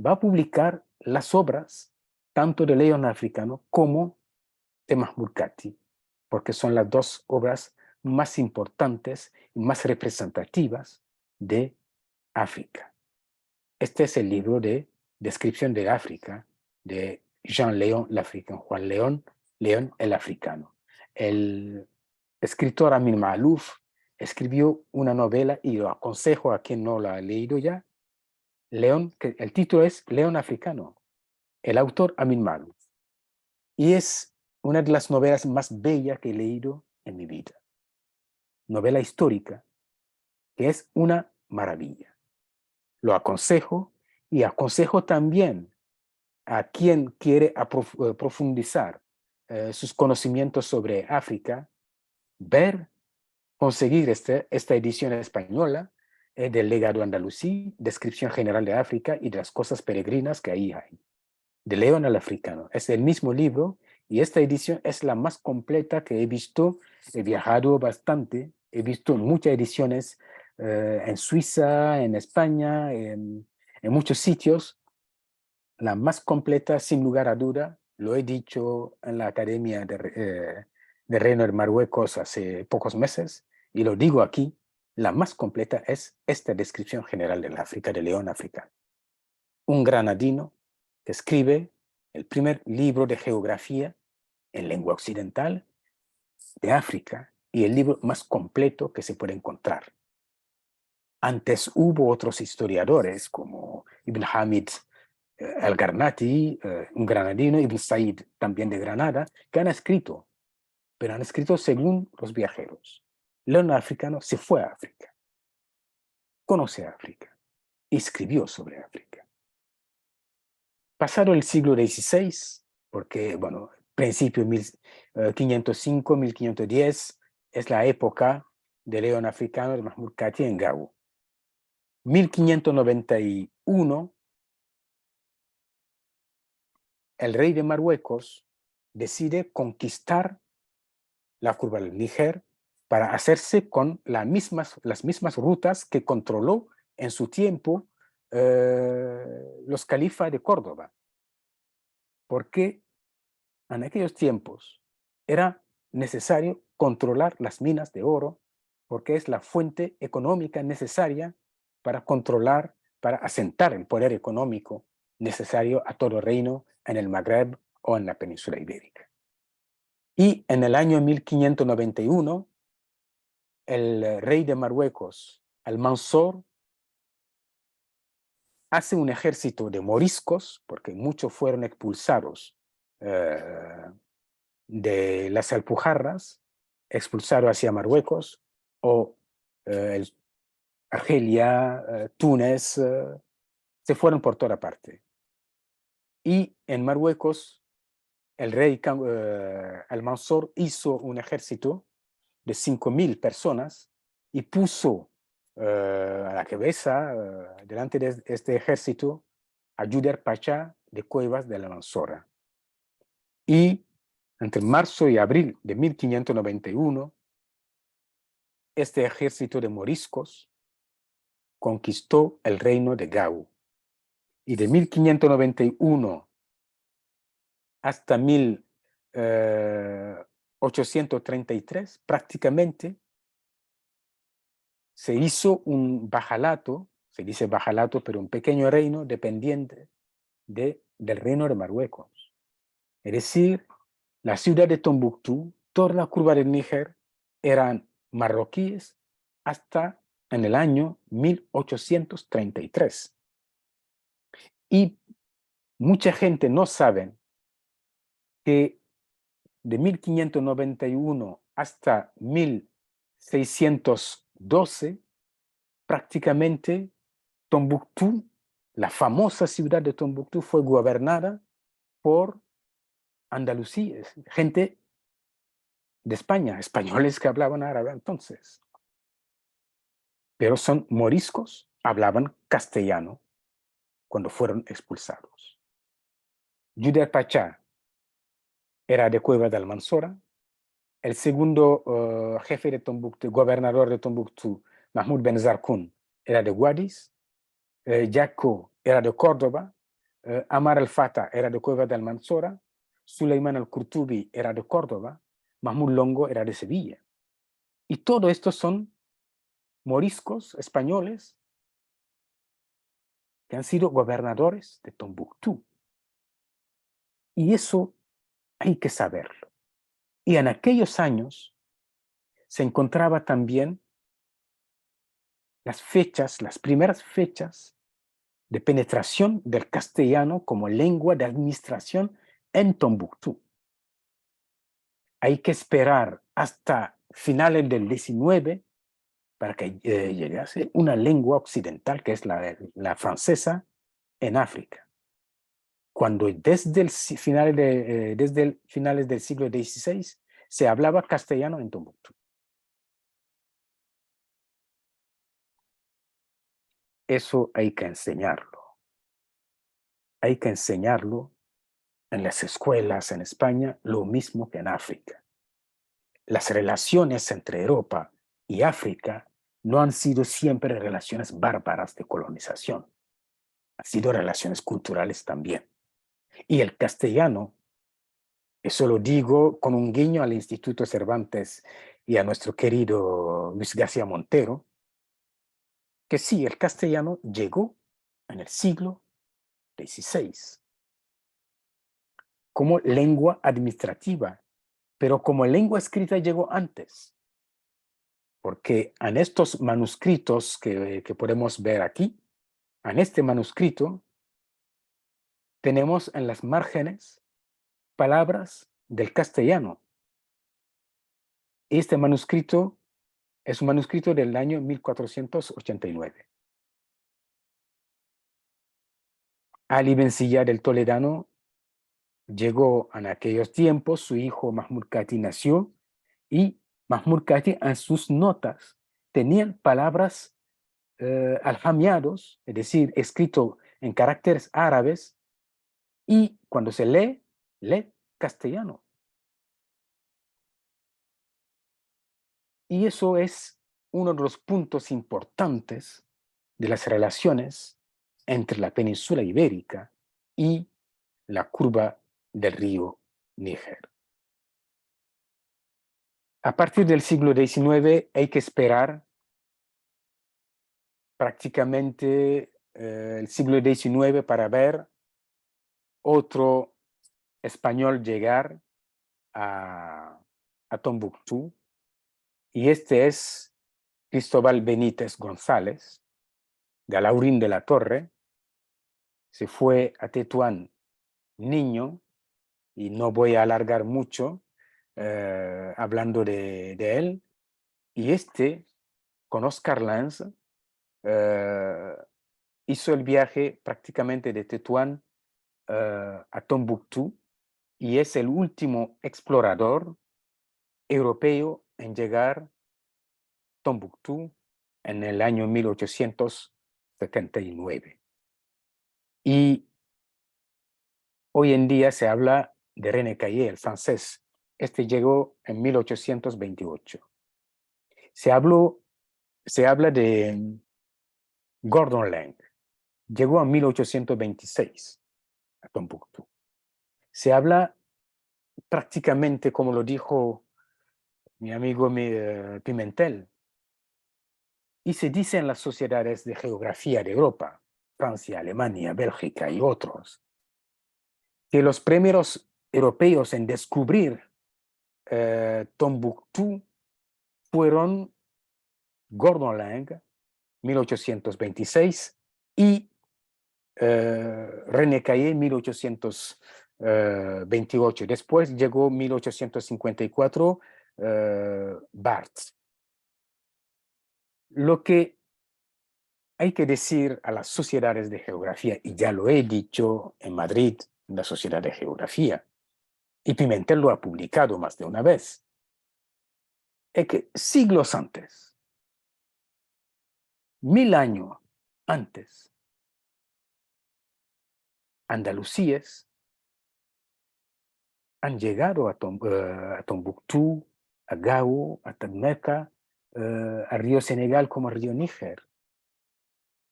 va a publicar las obras tanto de León Africano como de Mahmud Kati, porque son las dos obras más importantes y más representativas de África. Este es el libro de descripción de África de Jean Léon l'Africain, Juan León el Africano. El escritor Amin Maalouf escribió una novela, y lo aconsejo a quien no la ha leído ya, que el título es León Africano, el autor Amin Maalouf. Y es una de las novelas más bellas que he leído en mi vida. Novela histórica, que es una maravilla. Lo aconsejo, y aconsejo también a quien quiere profundizar sus conocimientos sobre África, conseguir esta edición española del Legado Andalusí, Descripción General de África y de las cosas peregrinas que ahí hay. De León al Africano. Es el mismo libro, y esta edición es la más completa que he visto. He viajado bastante, he visto muchas ediciones en Suiza, en España, en muchos sitios. La más completa, sin lugar a duda, lo he dicho en la Academia de Reino de Marruecos hace pocos meses, y lo digo aquí, la más completa es esta descripción general del África, de León africano. Un granadino que escribe el primer libro de geografía en lengua occidental de África, y el libro más completo que se puede encontrar. Antes hubo otros historiadores como Ibn Hamid al-Garnati, un granadino, Ibn Said, también de Granada, que han escrito, pero han escrito según los viajeros. León africano se fue a África, conoce África, escribió sobre África. Pasado el siglo XVI, porque, bueno, principio 1505, 1510, es la época de León africano de Mahmud Kati en Gao. 1591, el rey de Marruecos decide conquistar la curva del Níger para hacerse con las mismas rutas que controló en su tiempo los califas de Córdoba. Porque en aquellos tiempos era necesario controlar las minas de oro, porque es la fuente económica necesaria para controlar, para asentar el poder económico necesario a todo reino en el Magreb o en la península ibérica. Y en el año 1591, el rey de Marruecos, Almanzor, hace un ejército de moriscos, porque muchos fueron expulsados de las Alpujarras, expulsados hacia Marruecos, o Argelia, Túnez, se fueron por toda parte. Y en Marruecos, el rey Almanzor hizo un ejército de 5.000 personas y puso a la cabeza, delante de este ejército, a Yuder Pachá de Cuevas de la Almanzora. Y entre marzo y abril de 1591, este ejército de moriscos conquistó el reino de Gao. Y de 1591 hasta 1833, prácticamente, se hizo un bajalato, se dice bajalato, pero un pequeño reino dependiente del reino de Marruecos. Es decir, la ciudad de Tombuctú, toda la curva del Níger, eran marroquíes hasta en el año 1833. Y mucha gente no sabe que de 1591 hasta 1612, prácticamente Tombuctú, la famosa ciudad de Tombuctú, fue gobernada por andalusíes, gente de España, españoles que hablaban árabe entonces. Pero son moriscos, hablaban castellano cuando fueron expulsados. Yuder Pachá era de Cueva de Almanzora. El segundo jefe de Tombuctú, gobernador de Tombuctú, Mahmoud Ben Zarkoun, era de Guadix. Jaco era de Córdoba. Amar al-Fata era de Cueva de Almanzora. Suleiman al-Kurtubi era de Córdoba. Mahmoud Longo era de Sevilla. Y todo esto son moriscos españoles que han sido gobernadores de Tombuctú. Y eso hay que saberlo. Y en aquellos años, se encontraba también las fechas, las primeras fechas de penetración del castellano como lengua de administración en Tombuctú. Hay que esperar hasta finales del 19 para que llegase una lengua occidental, que es la francesa, en África. Cuando desde finales del siglo XVI se hablaba castellano en Tombuctú. Eso hay que enseñarlo. Hay que enseñarlo en las escuelas en España, lo mismo que en África. Las relaciones entre Europa y África no han sido siempre relaciones bárbaras de colonización. Han sido relaciones culturales también. Y el castellano, eso lo digo con un guiño al Instituto Cervantes y a nuestro querido Luis García Montero, que sí, el castellano llegó en el siglo XVI como lengua administrativa, pero como lengua escrita llegó antes, porque en estos manuscritos que podemos ver aquí, en este manuscrito, tenemos en las márgenes palabras del castellano. Este manuscrito es un manuscrito del año 1489. Ali Ben Siyar el Toledano llegó en aquellos tiempos, su hijo Mahmud Kati nació, y Mahmud Kati en sus notas tenían palabras aljamiados, es decir, escrito en caracteres árabes, y cuando se lee castellano. Y eso es uno de los puntos importantes de las relaciones entre la península ibérica y la curva del río Níger. A partir del siglo XIX hay que esperar prácticamente el siglo XIX para ver otro español llegar a Tombuctú, y este es Cristóbal Benítez González, de Alaurín de la Torre. Se fue a Tetuán niño, y no voy a alargar mucho hablando de él, y con Oscar Lanz, hizo el viaje prácticamente de Tetuán a Tombuctú, y es el último explorador europeo en llegar a Tombuctú en el año 1879. Y hoy en día se habla de René Caillé, el francés. Este llegó en 1828. Se habla de Gordon Lang. Llegó en 1826 a Tombuctú. Se habla prácticamente, como lo dijo mi amigo Pimentel, y se dice en las sociedades de geografía de Europa, Francia, Alemania, Bélgica y otros, que los primeros europeos en descubrir Tombuctú fueron Gordon Lang, 1826, y René Caillé, 1828. Después llegó 1854 Barthes. Lo que hay que decir a las sociedades de geografía, y ya lo he dicho en Madrid, en la Sociedad de Geografía, y Pimentel lo ha publicado más de una vez, es que siglos antes, 1000 años antes, andalusíes han llegado a Tombuctú, a Gao, a Tacna, al río Senegal como al río Níger.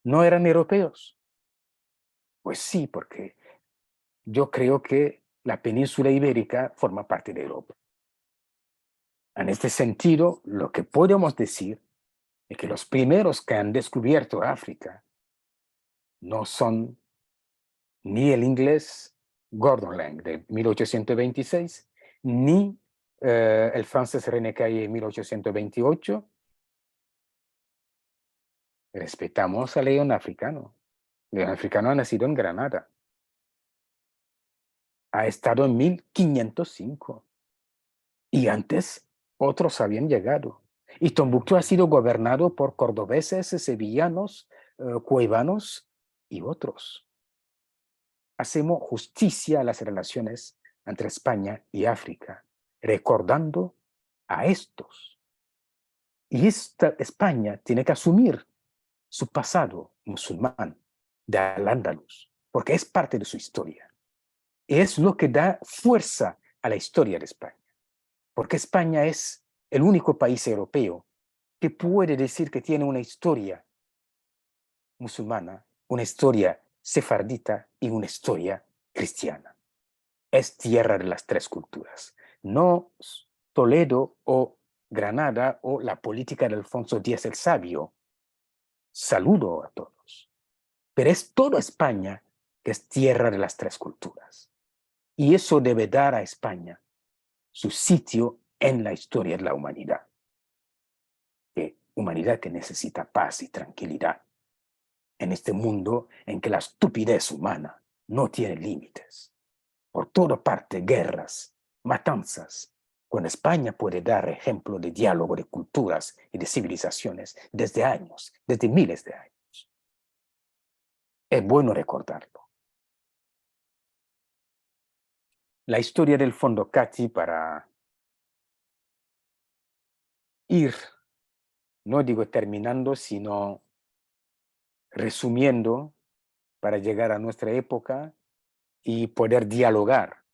¿No eran europeos? Pues sí, porque yo creo que la península ibérica forma parte de Europa. En este sentido, lo que podemos decir es que los primeros que han descubierto África no son ni el inglés Gordon Lang de 1826, ni el francés René Caillé en 1828. Respetamos al león africano. El león africano ha nacido en Granada. Ha estado en 1505. Y antes otros habían llegado. Y Tombuctú ha sido gobernado por cordobeses, sevillanos, cuevanos y otros. Hacemos justicia a las relaciones entre España y África, recordando a estos. Y esta España tiene que asumir su pasado musulmán de Al-Ándalus, porque es parte de su historia. Y es lo que da fuerza a la historia de España, porque España es el único país europeo que puede decir que tiene una historia musulmana, una historia sefardita y una historia cristiana. Es tierra de las tres culturas. No Toledo o Granada o la política de Alfonso X el Sabio. Saludo a todos. Pero es toda España que es tierra de las tres culturas. Y eso debe dar a España su sitio en la historia de la humanidad. Humanidad que necesita paz y tranquilidad en este mundo en que la estupidez humana no tiene límites. Por toda parte, guerras, matanzas, cuando España puede dar ejemplo de diálogo de culturas y de civilizaciones desde años, desde miles de años. Es bueno recordarlo. La historia del Fondo Cati, para ir, no digo terminando, sino resumiendo para llegar a nuestra época y poder dialogar,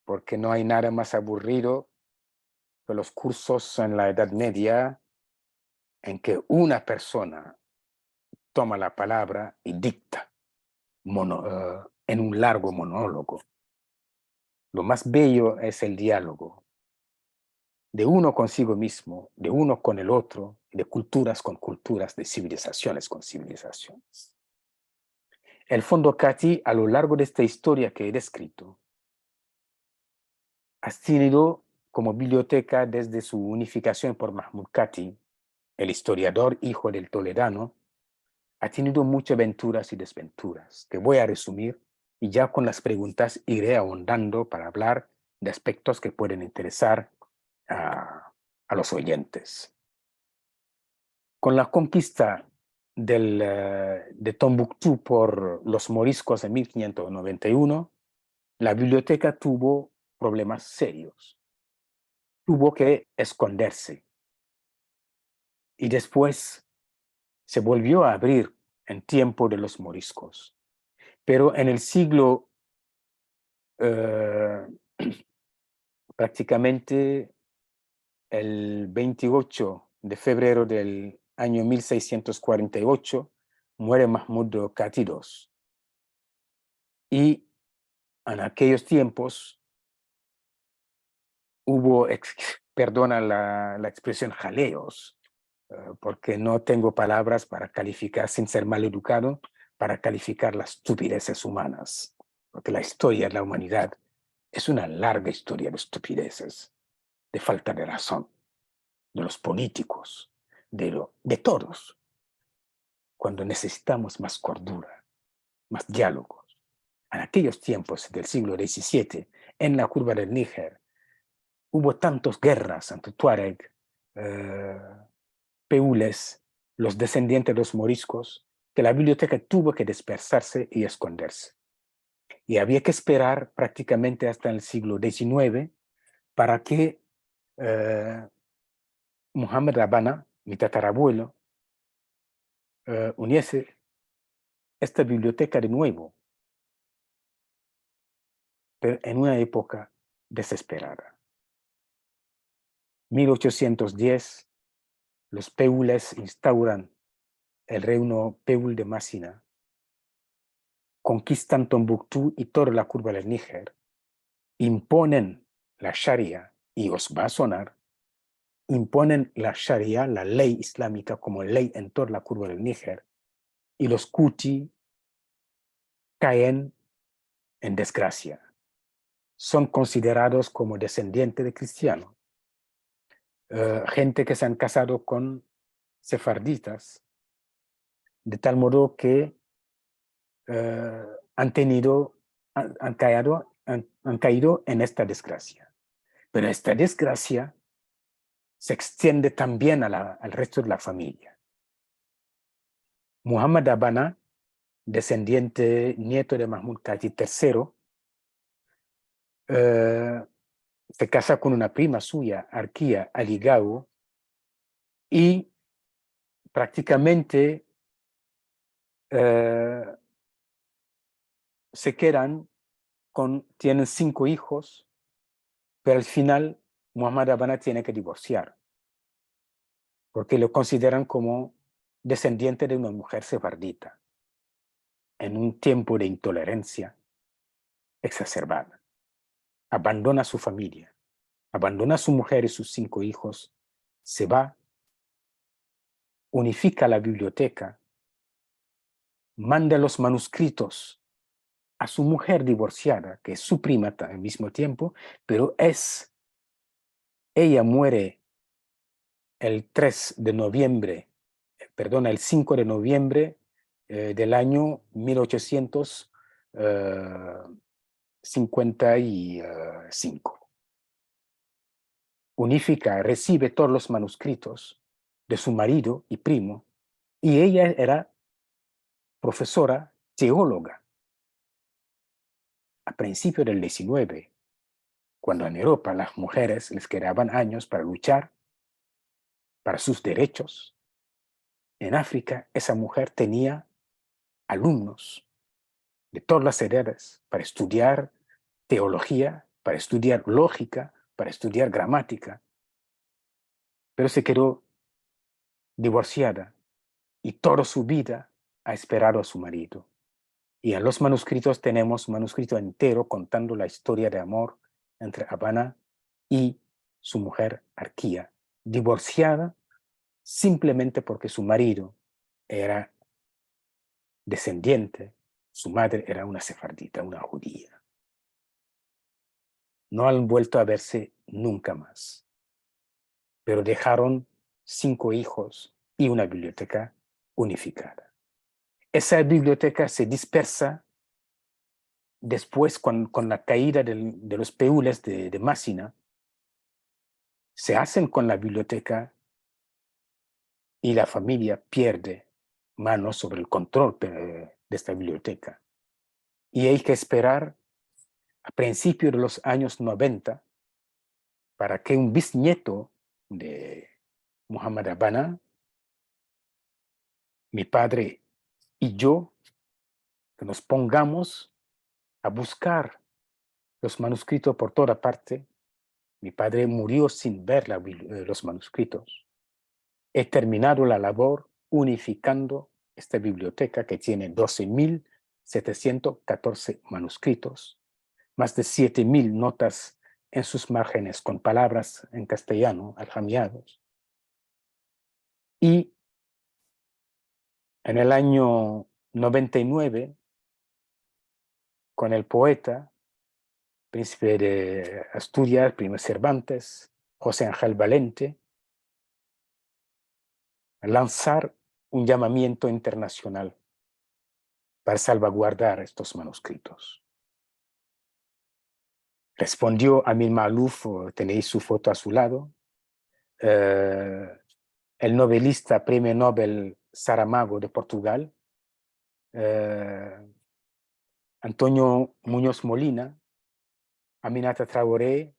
porque no hay nada más aburrido que los cursos en la Edad Media en que una persona toma la palabra y dicta en un largo monólogo. Lo más bello es el diálogo de uno consigo mismo, de uno con el otro, de culturas con culturas, de civilizaciones con civilizaciones. El Fondo Cati, a lo largo de esta historia que he descrito, ha tenido como biblioteca desde su unificación por Mahmud Cati, el historiador hijo del toledano, ha tenido muchas aventuras y desventuras que voy a resumir y ya con las preguntas iré ahondando para hablar de aspectos que pueden interesar a los oyentes. Con la conquista de Tombuctú por los moriscos en 1591, la biblioteca tuvo problemas serios. Tuvo que esconderse. Y después se volvió a abrir en tiempo de los moriscos. Pero en el siglo, prácticamente el 28 de febrero del año 1648, muere Mahmud Cati II. Y en aquellos tiempos hubo, perdona la expresión, jaleos, porque no tengo palabras para calificar, sin ser mal educado, para calificar las estupideces humanas, porque la historia de la humanidad es una larga historia de estupideces, de falta de razón, de los políticos, de todos, cuando necesitamos más cordura, más diálogos. En aquellos tiempos del siglo XVII, en la curva del Níger, hubo tantas guerras entre Tuareg, peules, los descendientes de los moriscos, que la biblioteca tuvo que dispersarse y esconderse. Y había que esperar prácticamente hasta el siglo XIX para que Muhammad Rabana, mi tatarabuelo, uniese esta biblioteca de nuevo, pero en una época desesperada. 1810, los peules instauran el reino peul de Masina, conquistan Tombuctú y toda la curva del Níger, imponen la Sharia, y os va a sonar, imponen la Sharia, la ley islámica, como ley en toda la curva del Níger, y los Kuti caen en desgracia. son considerados como descendientes de cristianos. Gente que se han casado con sefarditas, de tal modo que han caído en esta desgracia. Pero esta desgracia se extiende también al resto de la familia. Muhammad Abana, descendiente nieto de Mahmud Qadi III, se casa con una prima suya, Arquía Aligau, y prácticamente se quedan tienen 5 hijos, pero al final Muhammad Abana tiene que divorciar, porque lo consideran como descendiente de una mujer sefardita, en un tiempo de intolerancia exacerbada. Abandona a su familia, abandona a su mujer y sus 5 hijos, se va, unifica la biblioteca, manda los manuscritos a su mujer divorciada, que es su prima al mismo tiempo, pero ella muere el 5 de noviembre del año 1855. Unifica, recibe todos los manuscritos de su marido y primo, y ella era profesora teóloga. A principios del 19, cuando en Europa las mujeres les quedaban años para luchar para sus derechos, en África esa mujer tenía alumnos de todas las edades para estudiar teología, para estudiar lógica, para estudiar gramática, pero se quedó divorciada y toda su vida ha esperado a su marido. Y en los manuscritos tenemos un manuscrito entero contando la historia de amor entre Abana y su mujer Arquía, divorciada simplemente porque su marido era descendiente, su madre era una sefardita, una judía. No han vuelto a verse nunca más, pero dejaron 5 hijos y una biblioteca unificada. Esa biblioteca se dispersa después con la caída de los peules de Masina. Se hacen con la biblioteca y la familia pierde manos sobre el control de esta biblioteca. Y hay que esperar a principios de los años 90 para que un bisnieto de Muhammad Abana, mi padre y yo, que nos pongamos a buscar los manuscritos por toda parte. Mi padre murió sin ver los manuscritos. He terminado la labor unificando esta biblioteca que tiene 12.714 manuscritos, más de 7.000 notas en sus márgenes con palabras en castellano, aljamiados. Y en el año 99, con el poeta, príncipe de Asturias, Primo Cervantes, José Ángel Valente, lanzar un llamamiento internacional para salvaguardar estos manuscritos. Respondió Amin Maalouf, tenéis su foto a su lado, el novelista Premio Nobel Saramago de Portugal, Antonio Muñoz Molina, Aminata Traoré,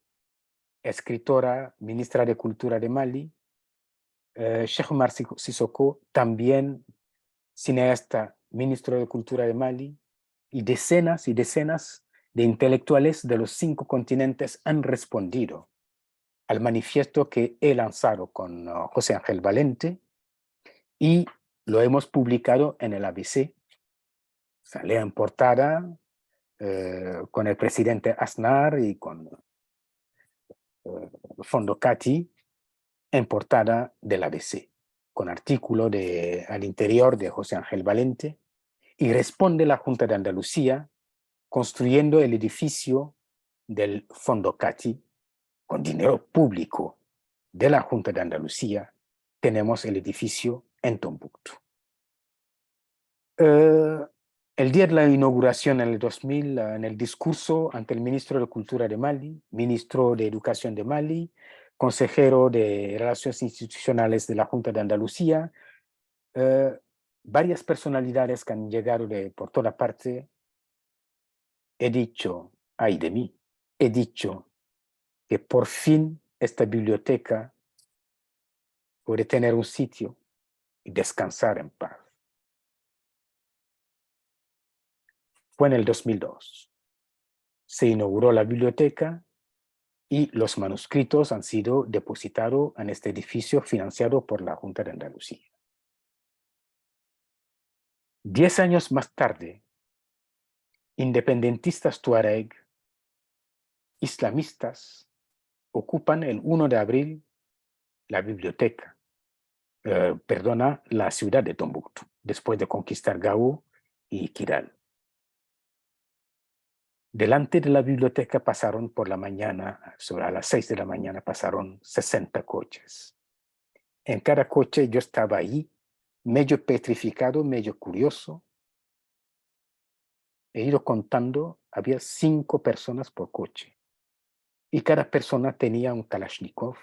escritora, ministra de Cultura de Mali, Cheikh Oumar Sissoko, también cineasta, ministro de Cultura de Mali, y decenas de intelectuales de los 5 continentes han respondido al manifiesto que he lanzado con José Ángel Valente, y lo hemos publicado en el ABC. Sale en portada con el presidente Aznar y con Fondo Cati, en portada del ABC, con artículo al interior de José Ángel Valente, y responde la Junta de Andalucía construyendo el edificio del Fondo Cati, con dinero público de la Junta de Andalucía, tenemos el edificio en Tombuctú. El día de la inauguración en el 2000, en el discurso ante el ministro de Cultura de Mali, ministro de Educación de Mali, consejero de Relaciones Institucionales de la Junta de Andalucía, varias personalidades que han llegado por toda parte, he dicho, ay de mí, he dicho que por fin esta biblioteca puede tener un sitio y descansar en paz. Fue en el 2002. Se inauguró la biblioteca y los manuscritos han sido depositados en este edificio financiado por la Junta de Andalucía. 10 años más tarde, independentistas tuareg, islamistas, ocupan el 1 de abril la biblioteca, la ciudad de Tombuctú, después de conquistar Gao y Kidal. Delante de la biblioteca pasaron por la mañana, sobre las 6 de la mañana, pasaron 60 coches. En cada coche yo estaba ahí, medio petrificado, medio curioso. He ido contando, había 5 personas por coche. Y cada persona tenía un Kalashnikov.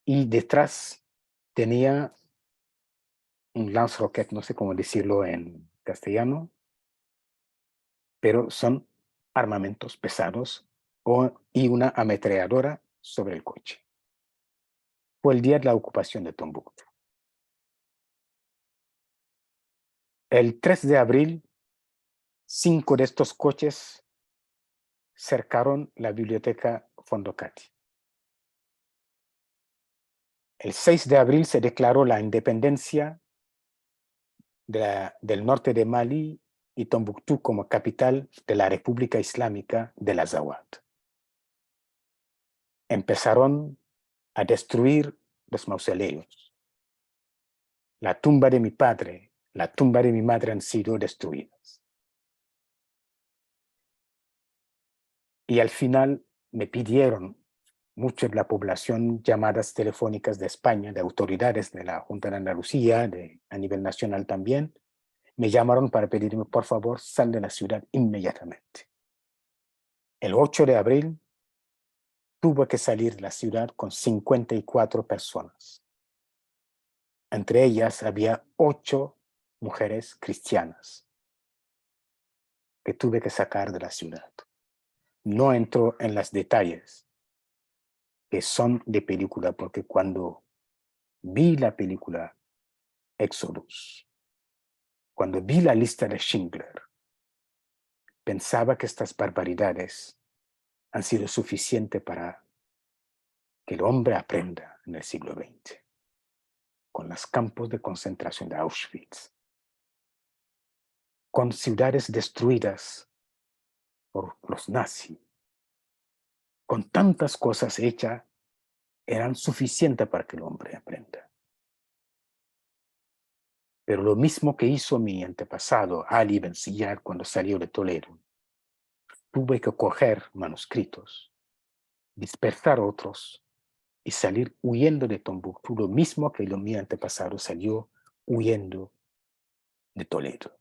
Y detrás tenía un Lance Rocket, no sé cómo decirlo en castellano, pero son armamentos pesados y una ametralladora sobre el coche. Fue el día de la ocupación de Tombuctú. El 3 de abril, 5 de estos coches cercaron la biblioteca Fondo Cati. El 6 de abril se declaró la independencia del norte de Mali y Tombuctú como capital de la República Islámica del Azawad. Empezaron a destruir los mausoleos. La tumba de mi padre, la tumba de mi madre han sido destruidas. Y al final me pidieron mucho de la población llamadas telefónicas de España, de autoridades de la Junta de Andalucía, a nivel nacional también, me llamaron para pedirme, por favor, sal de la ciudad inmediatamente. El 8 de abril tuve que salir de la ciudad con 54 personas. Entre ellas había 8 mujeres cristianas que tuve que sacar de la ciudad. No entro en los detalles que son de película, porque cuando vi la película Exodus, cuando vi la lista de Schindler, pensaba que estas barbaridades han sido suficientes para que el hombre aprenda en el siglo XX, con los campos de concentración de Auschwitz, con ciudades destruidas por los nazis, con tantas cosas hechas, eran suficientes para que el hombre aprenda. Pero lo mismo que hizo mi antepasado, Ali Ben Siyar, cuando salió de Toledo, tuve que coger manuscritos, dispersar otros y salir huyendo de Tombuctú, lo mismo que mi antepasado salió huyendo de Toledo.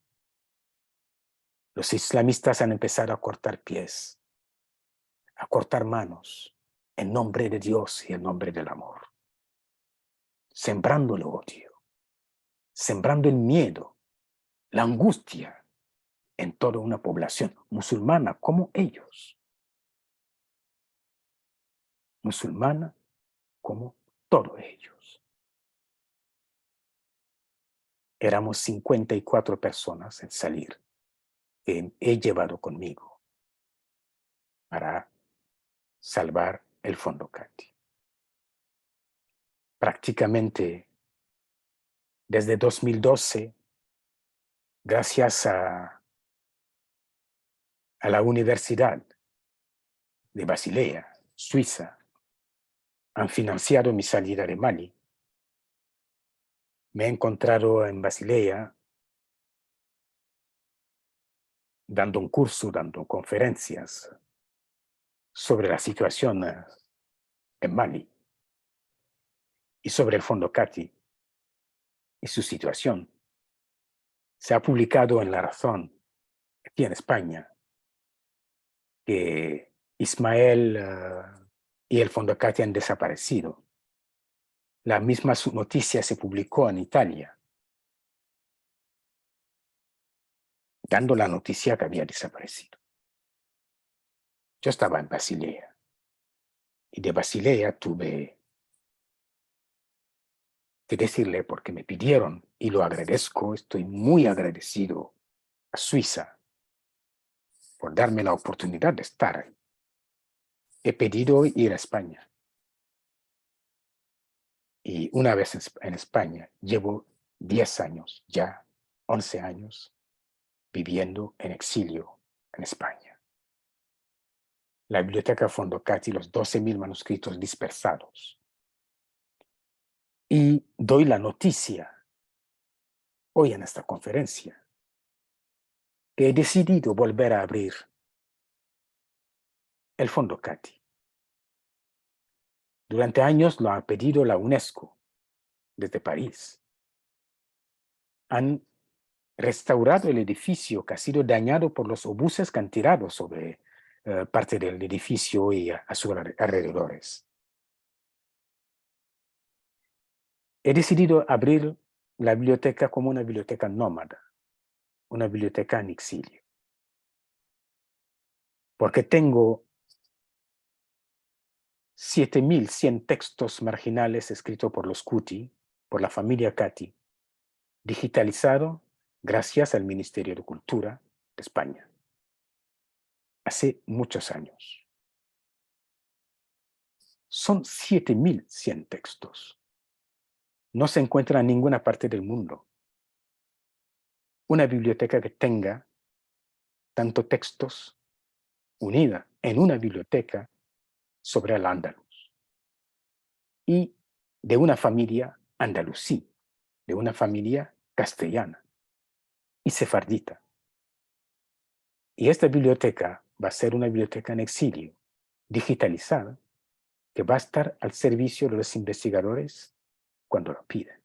Los islamistas han empezado a cortar pies, a cortar manos, en nombre de Dios y en nombre del amor, sembrando el odio, sembrando el miedo, la angustia en toda una población musulmana como ellos. Musulmana como todos ellos. Éramos 54 personas en salir que he llevado conmigo para salvar el Fondo Cati. Prácticamente desde 2012, gracias a la Universidad de Basilea, Suiza, han financiado mi salida de Mali. Me he encontrado en Basilea dando un curso, dando conferencias sobre la situación en Mali y sobre el Fondo Cati y su situación. Se ha publicado en La Razón, aquí en España, que Ismael y el Fondo Cati han desaparecido. La misma noticia se publicó en Italia, dando la noticia que había desaparecido. Yo estaba en Basilea y de Basilea tuve que decirle, porque me pidieron, y lo agradezco, estoy muy agradecido a Suiza por darme la oportunidad de estar ahí. He pedido ir a España. Y una vez en España, llevo 10 años, ya 11 años, viviendo en exilio en España. La biblioteca Fondo Cati, los 12.000 manuscritos dispersados. Y doy la noticia hoy en esta conferencia que he decidido volver a abrir el Fondo Cati. Durante años lo ha pedido la UNESCO desde París. Han restaurado el edificio que ha sido dañado por los obuses que han tirado sobre parte del edificio y a sus alrededores. He decidido abrir la biblioteca como una biblioteca nómada, una biblioteca en exilio, porque tengo 7.100 textos marginales escritos por los Cuti, por la familia Cati, digitalizado gracias al Ministerio de Cultura de España, hace muchos años. Son 7.100 textos. No se encuentra en ninguna parte del mundo una biblioteca que tenga tanto textos unida en una biblioteca sobre el Andaluz y de una familia andalusí, de una familia castellana y sefardita. Y esta biblioteca va a ser una biblioteca en exilio, digitalizada, que va a estar al servicio de los investigadores cuando lo piden.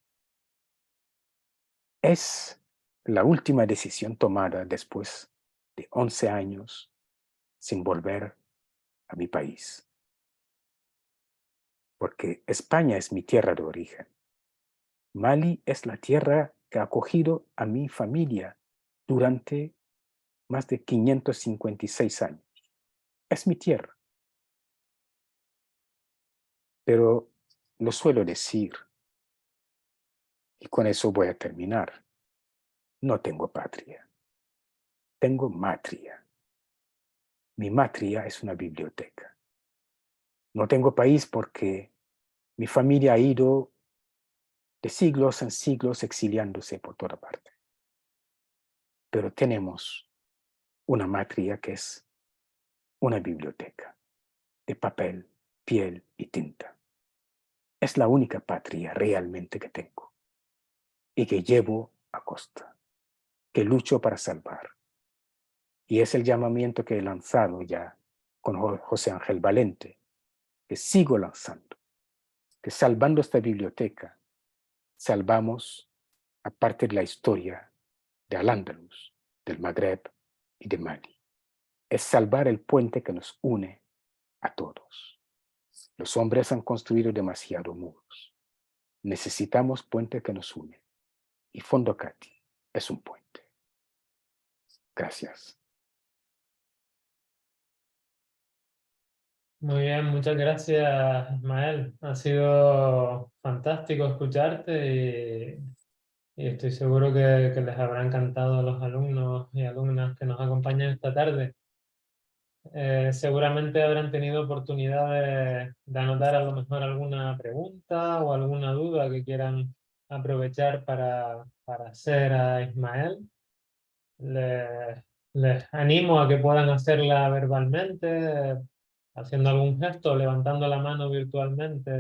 Es la última decisión tomada después de 11 años sin volver a mi país. Porque España es mi tierra de origen. Mali es la tierra que ha acogido a mi familia durante más de 556 años. Es mi tierra. Pero lo suelo decir, y con eso voy a terminar, no tengo patria, tengo matria. Mi matria es una biblioteca. No tengo país porque mi familia ha ido de siglos en siglos exiliándose por toda parte. Pero tenemos una matria que es una biblioteca de papel, piel y tinta. Es la única patria realmente que tengo y que llevo a costa, que lucho para salvar. Y es el llamamiento que he lanzado ya con José Ángel Valente, que sigo lanzando, que salvando esta biblioteca, salvamos a parte de la historia de Al-Ándalus, del Magreb y de Mali. Es salvar el puente que nos une a todos. Los hombres han construido demasiados muros. Necesitamos puente que nos une. Y Fondo Cati es un puente. Gracias. Muy bien, muchas gracias, Ismael. Ha sido fantástico escucharte y estoy seguro que les habrá encantado a los alumnos y alumnas que nos acompañan esta tarde. Seguramente habrán tenido oportunidad de anotar a lo mejor alguna pregunta o alguna duda que quieran aprovechar para hacer a Ismael. Les animo a que puedan hacerla verbalmente, haciendo algún gesto, levantando la mano virtualmente,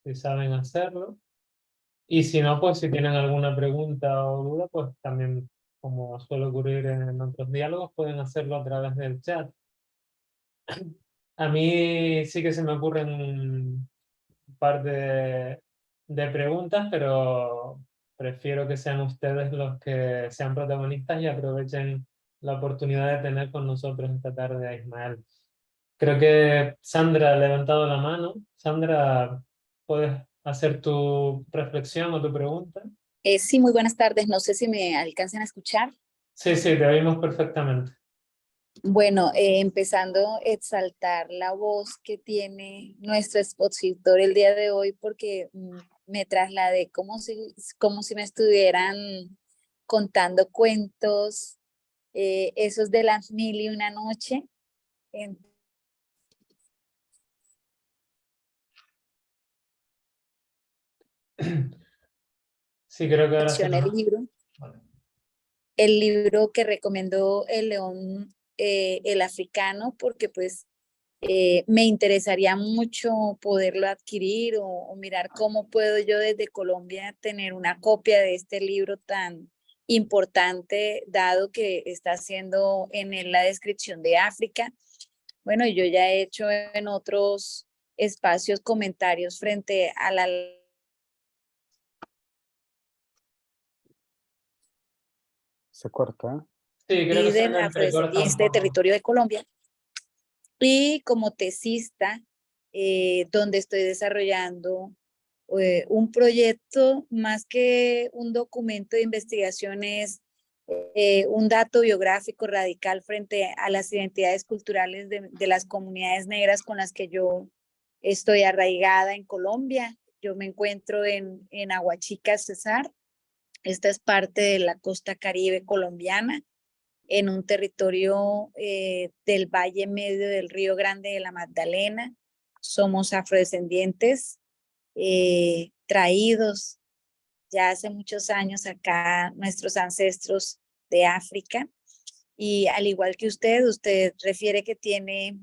si saben hacerlo. Y si no, pues si tienen alguna pregunta o duda, pues también, como suele ocurrir en otros diálogos, pueden hacerlo a través del chat. A mí sí que se me ocurren un par de preguntas, pero prefiero que sean ustedes los que sean protagonistas y aprovechen la oportunidad de tener con nosotros esta tarde a Ismael. Creo que Sandra ha levantado la mano. Sandra, ¿puedes hacer tu reflexión o tu pregunta? Sí, muy buenas tardes. No sé si me alcanzan a escuchar. Sí, sí, te oímos perfectamente. Bueno, empezando a exaltar la voz que tiene nuestro expositor el día de hoy, porque me trasladé como si me estuvieran contando cuentos, esos de las mil y una noche. En Sí, creo que ahora sí el libro, Vale. el libro que recomendó el León, el africano, porque pues me interesaría mucho poderlo adquirir o mirar cómo puedo yo desde Colombia tener una copia de este libro tan importante, dado que está haciendo en él la descripción de África. Bueno, yo ya he hecho en otros espacios comentarios frente a la Se corta. Sí, creo que se líder le entrecorta un afrodescendiente de poco. territorio de Colombia y como tesista, donde estoy desarrollando un proyecto más que un documento de investigación, es un dato biográfico radical frente a las identidades culturales de las comunidades negras con las que yo estoy arraigada en Colombia. Yo me encuentro en Aguachica, Cesar. Esta es parte de la costa caribe colombiana, en un territorio del valle medio del Río Grande de la Magdalena. Somos afrodescendientes, traídos ya hace muchos años acá, nuestros ancestros de África. Y al igual que usted refiere que tiene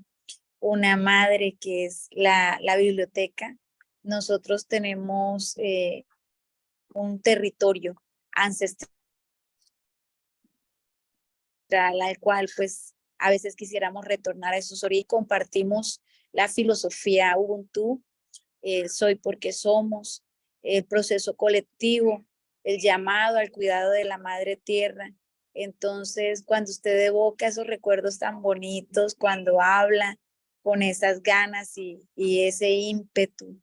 una madre que es la biblioteca. Nosotros tenemos un territorio ancestral al cual pues a veces quisiéramos retornar a esos orígenes. Compartimos la filosofía Ubuntu, soy porque somos, el proceso colectivo, el llamado al cuidado de la madre tierra. Entonces, cuando usted evoca esos recuerdos tan bonitos, cuando habla con esas ganas y ese ímpetu,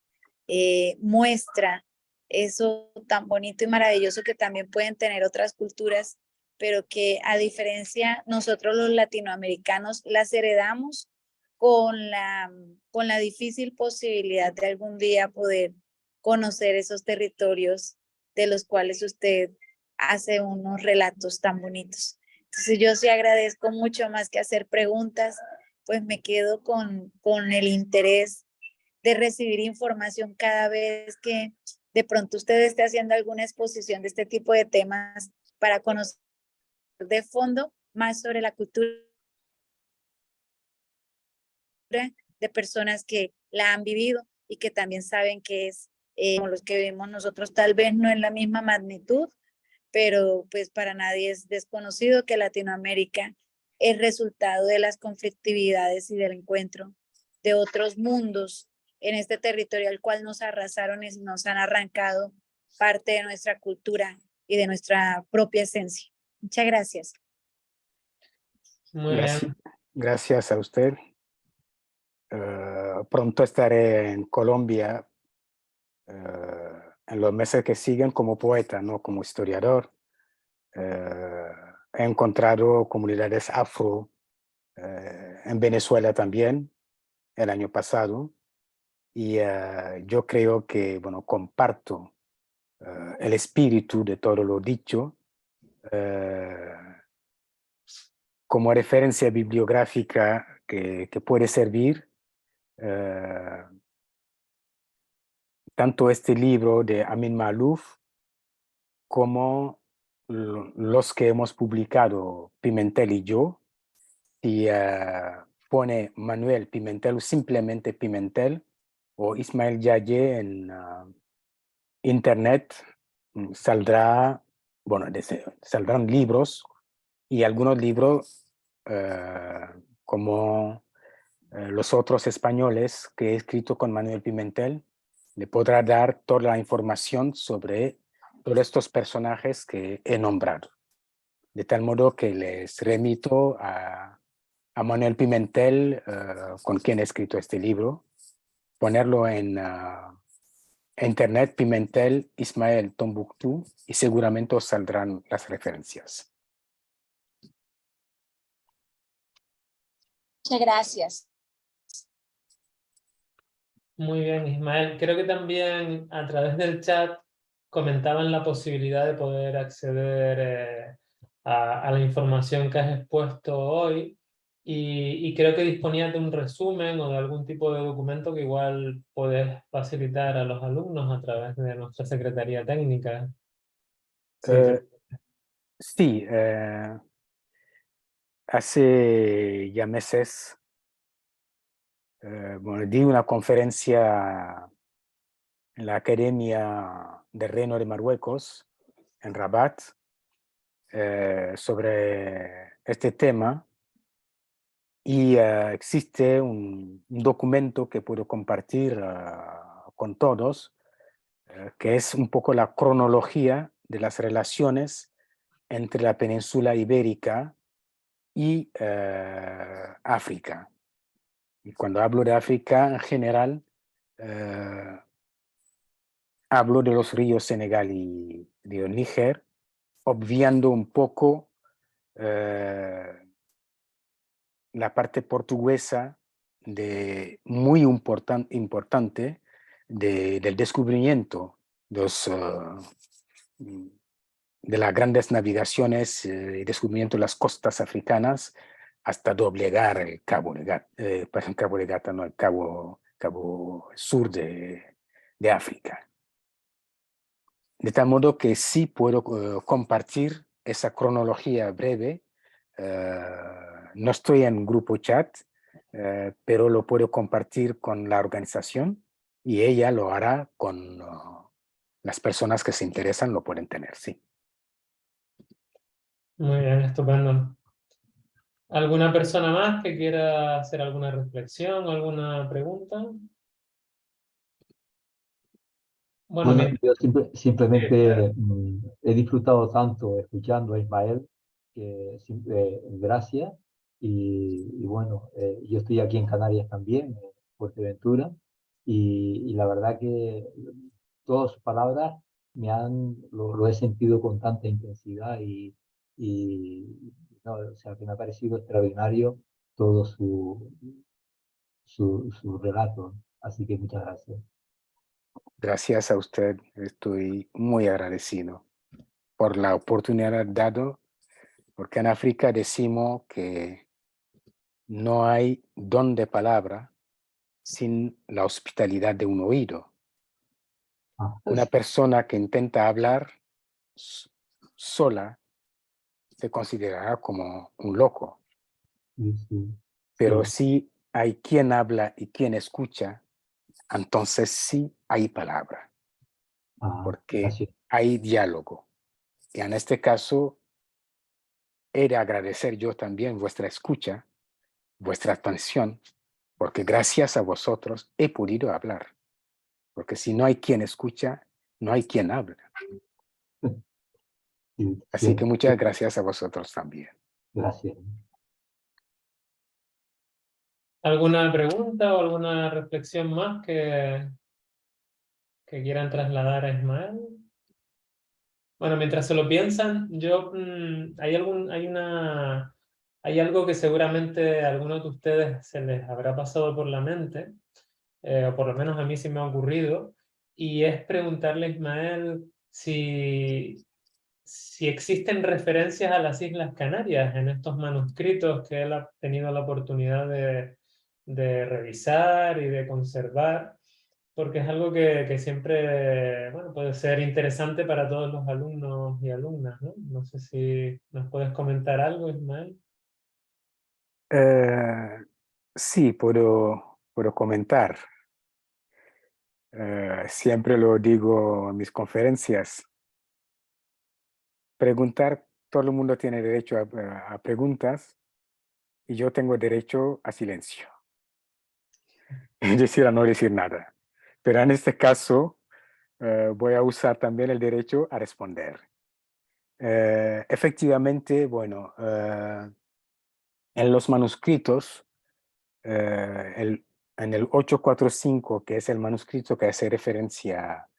muestra eso tan bonito y maravilloso que también pueden tener otras culturas, pero que a diferencia nosotros los latinoamericanos las heredamos con la difícil posibilidad de algún día poder conocer esos territorios de los cuales usted hace unos relatos tan bonitos. Entonces yo sí agradezco mucho, más que hacer preguntas, pues me quedo con el interés de recibir información cada vez que de pronto usted esté haciendo alguna exposición de este tipo de temas, para conocer de fondo más sobre la cultura de personas que la han vivido y que también saben que es como los que vivimos nosotros, tal vez no en la misma magnitud, pero pues para nadie es desconocido que Latinoamérica es resultado de las conflictividades y del encuentro de otros mundos en este territorio al cual nos arrasaron y nos han arrancado parte de nuestra cultura y de nuestra propia esencia. Muchas gracias. Muy Gracias, bien. gracias a usted. Pronto estaré en Colombia en los meses que siguen como poeta, no como historiador. He encontrado comunidades afro en Venezuela también el año pasado y yo creo que, bueno, comparto el espíritu de todo lo dicho. Como referencia bibliográfica que puede servir tanto este libro de Amin Maalouf como los que hemos publicado Pimentel y yo. Si pone Manuel Pimentel o simplemente Pimentel o Ismael Yaye en internet, saldrá, bueno, saldrán libros y algunos libros como los otros españoles que he escrito con Manuel Pimentel, le podrá dar toda la información sobre todos estos personajes que he nombrado. De tal modo que les remito a Manuel Pimentel, con quien he escrito este libro, ponerlo en internet, Pimentel, Ismael, Tombuctú, y seguramente os saldrán las referencias. Muchas gracias. Muy bien, Ismael. Creo que también a través del chat comentaban la posibilidad de poder acceder a la información que has expuesto hoy y creo que disponías de un resumen o de algún tipo de documento que igual puedes facilitar a los alumnos a través de nuestra Secretaría Técnica. Sí, Sí, hace ya meses bueno, di una conferencia en la Academia del Reino de Marruecos, en Rabat, sobre este tema, y existe un documento que puedo compartir con todos, que es un poco la cronología de las relaciones entre la península ibérica y África. Y cuando hablo de África en general, hablo de los ríos Senegal y río Níger, obviando un poco la parte portuguesa muy importante del descubrimiento de las grandes navegaciones y descubrimiento de las costas africanas hasta doblegar el Cabo de Gata, Cabo de Gata, no, el Cabo Sur de África. De tal modo que sí puedo compartir esa cronología breve. No estoy en grupo chat, pero lo puedo compartir con la organización y ella lo hará con las personas que se interesan, lo pueden tener, sí. muy bien, estupendo. ¿Alguna persona más que quiera hacer alguna reflexión, alguna pregunta? Bueno, Bueno, yo simplemente sí, he disfrutado tanto escuchando a Ismael, que gracias. Y bueno, yo estoy aquí en Canarias también, en Fuerteventura, y la verdad que todas sus palabras lo he sentido con tanta intensidad y no, o sea, que me ha parecido extraordinario todo su relato. Así que muchas gracias. Gracias a usted, estoy muy agradecido por la oportunidad dado, porque en África decimos que no hay don de palabra sin la hospitalidad de un oído. Ah, Una persona que intenta hablar sola se considerará como un loco, sí, sí, pero sí. si hay quien habla y quien escucha, entonces sí hay palabra, Ah, porque gracias. hay diálogo. Y en este caso, he de agradecer yo también vuestra escucha, vuestra atención, porque gracias a vosotros he podido hablar, porque si no hay quien escucha, no hay quien habla. Sí, Así que muchas sí, gracias a vosotros también. gracias. ¿alguna pregunta o alguna reflexión más que quieran trasladar a Ismael? Bueno, mientras se lo piensan, hay algo que seguramente a algunos de ustedes se les habrá pasado por la mente, o por lo menos a mí sí me ha ocurrido, y es preguntarle a Ismael si existen referencias a las Islas Canarias en estos manuscritos que él ha tenido la oportunidad de revisar y de conservar, porque es algo que siempre, bueno, puede ser interesante para todos los alumnos y alumnas, ¿no? No sé si nos puedes comentar algo, Ismael. Sí, puedo comentar. Siempre lo digo en mis conferencias. Preguntar, todo el mundo tiene derecho a preguntas y yo tengo derecho a silencio. es decir, a no decir nada. Pero en este caso voy a usar también el derecho a responder. Efectivamente, bueno, en los manuscritos, en el 845, que es el manuscrito que hace referencia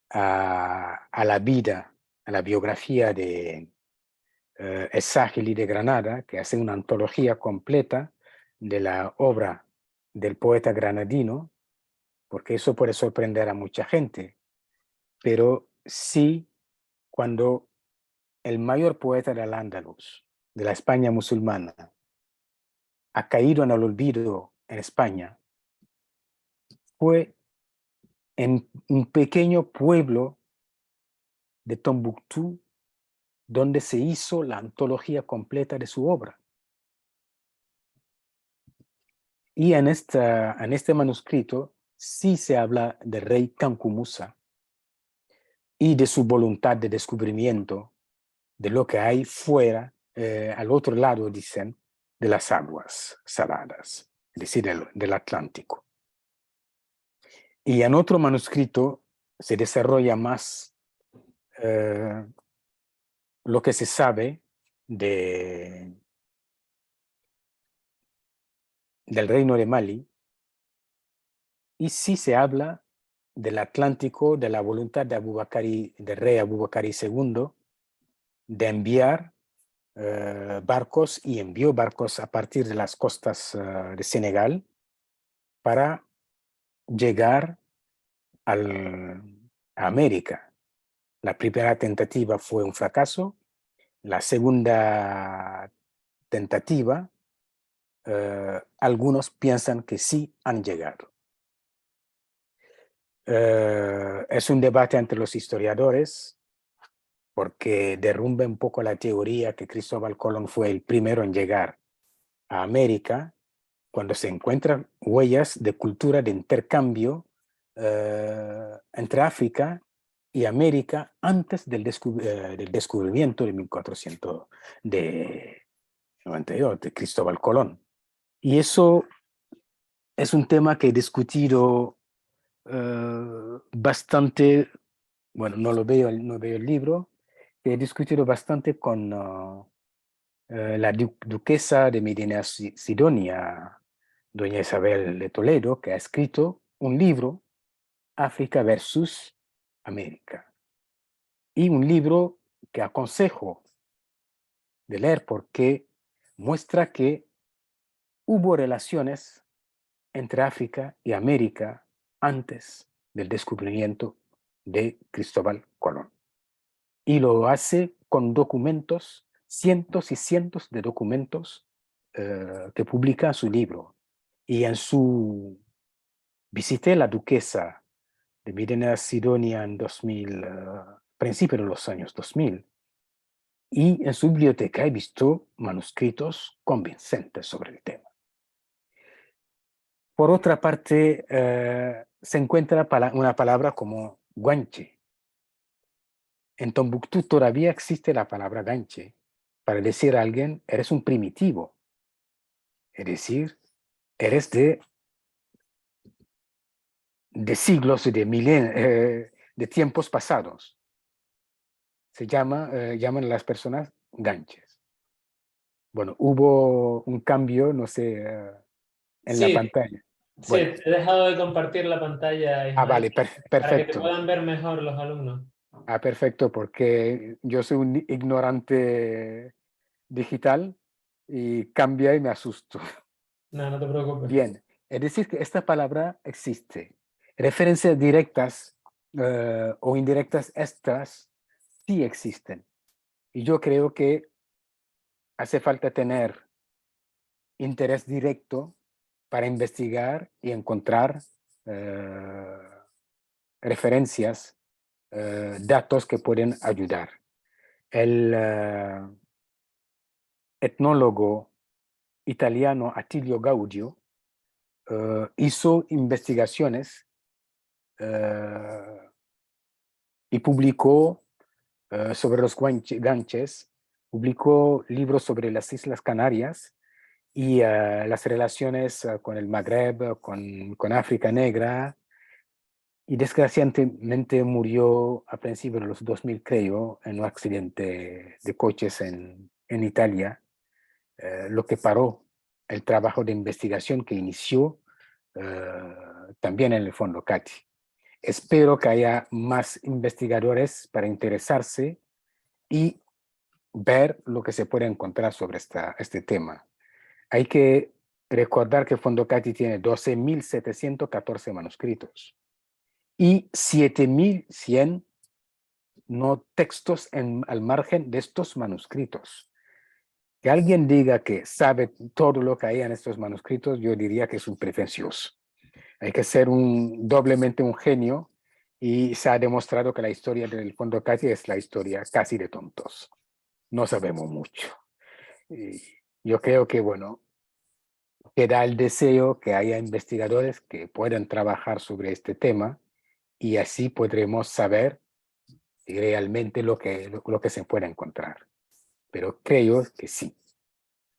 a la vida, a la biografía de Esagili de Granada, que hace una antología completa de la obra del poeta granadino, porque eso puede sorprender a mucha gente, pero sí cuando el mayor poeta del Andaluz, de la España musulmana, ha caído en el olvido en España, fue en un pequeño pueblo de Tombuctú, donde se hizo la antología completa de su obra. Y en este manuscrito sí se habla del rey Kanku Musa y de su voluntad de descubrimiento de lo que hay fuera, al otro lado, dicen, de las aguas saladas, es decir, del Atlántico. Y en otro manuscrito se desarrolla más lo que se sabe del reino de Mali, y sí se habla del Atlántico, de la voluntad de del rey Abubakar II de enviar barcos, y envió barcos a partir de las costas de Senegal para llegar a América. La primera tentativa fue un fracaso. La segunda tentativa, algunos piensan que sí han llegado. Es un debate entre los historiadores porque derrumba un poco la teoría que Cristóbal Colón fue el primero en llegar a América, cuando se encuentran huellas de cultura de intercambio entre África y América antes del descubrimiento de 1492 de Cristóbal Colón. Y eso es un tema que he discutido bastante, bueno, no veo el libro, que he discutido bastante con la duquesa de Medina Sidonia, doña Isabel de Toledo, que ha escrito un libro, África versus América. Y un libro que aconsejo de leer porque muestra que hubo relaciones entre África y América antes del descubrimiento de Cristóbal Colón. Y lo hace con documentos, cientos y cientos de documentos que publica en su libro. Y visité la duquesa de Medina Sidonia en 2000, principio de los años 2000, y en su biblioteca he visto manuscritos convincentes sobre el tema. Por otra parte, se encuentra una palabra como guanche. En Tombuctú todavía existe la palabra ganche para decir a alguien, eres un primitivo. Es decir, eres de siglos, de tiempos pasados. Llaman a las personas ganches. Bueno, hubo un cambio, no sé, en la Sí, pantalla. sí, Bueno, he dejado de compartir la pantalla, Ismael, vale, para que te perfecto. puedan ver mejor los alumnos. Perfecto, porque yo soy un ignorante digital y cambia y me asusto. No, no te preocupes. Bien, es decir, que esta palabra existe. Referencias directas o indirectas extras sí existen. Y yo creo que hace falta tener interés directo para investigar y encontrar referencias, datos que pueden ayudar. El etnólogo italiano Attilio Gaudio hizo investigaciones y publicó sobre los ganches, publicó libros sobre las Islas Canarias y las relaciones con el Magreb, con África Negra, y desgraciadamente murió a principios de los 2000, creo, en un accidente de coches en Italia, lo que paró el trabajo de investigación que inició también en el Fondo Cati. Espero que haya más investigadores para interesarse y ver lo que se puede encontrar sobre este tema. Hay que recordar que el Fondo Cati tiene 12.714 manuscritos y 7.100 no textos al margen de estos manuscritos. Que alguien diga que sabe todo lo que hay en estos manuscritos, yo diría que es un pretencioso. Hay que ser doblemente un genio, y se ha demostrado que la historia del Fondo Cati es la historia casi de tontos. No sabemos mucho. Y yo creo que, bueno, queda el deseo que haya investigadores que puedan trabajar sobre este tema, y así podremos saber realmente lo que se puede encontrar. Pero creo que sí,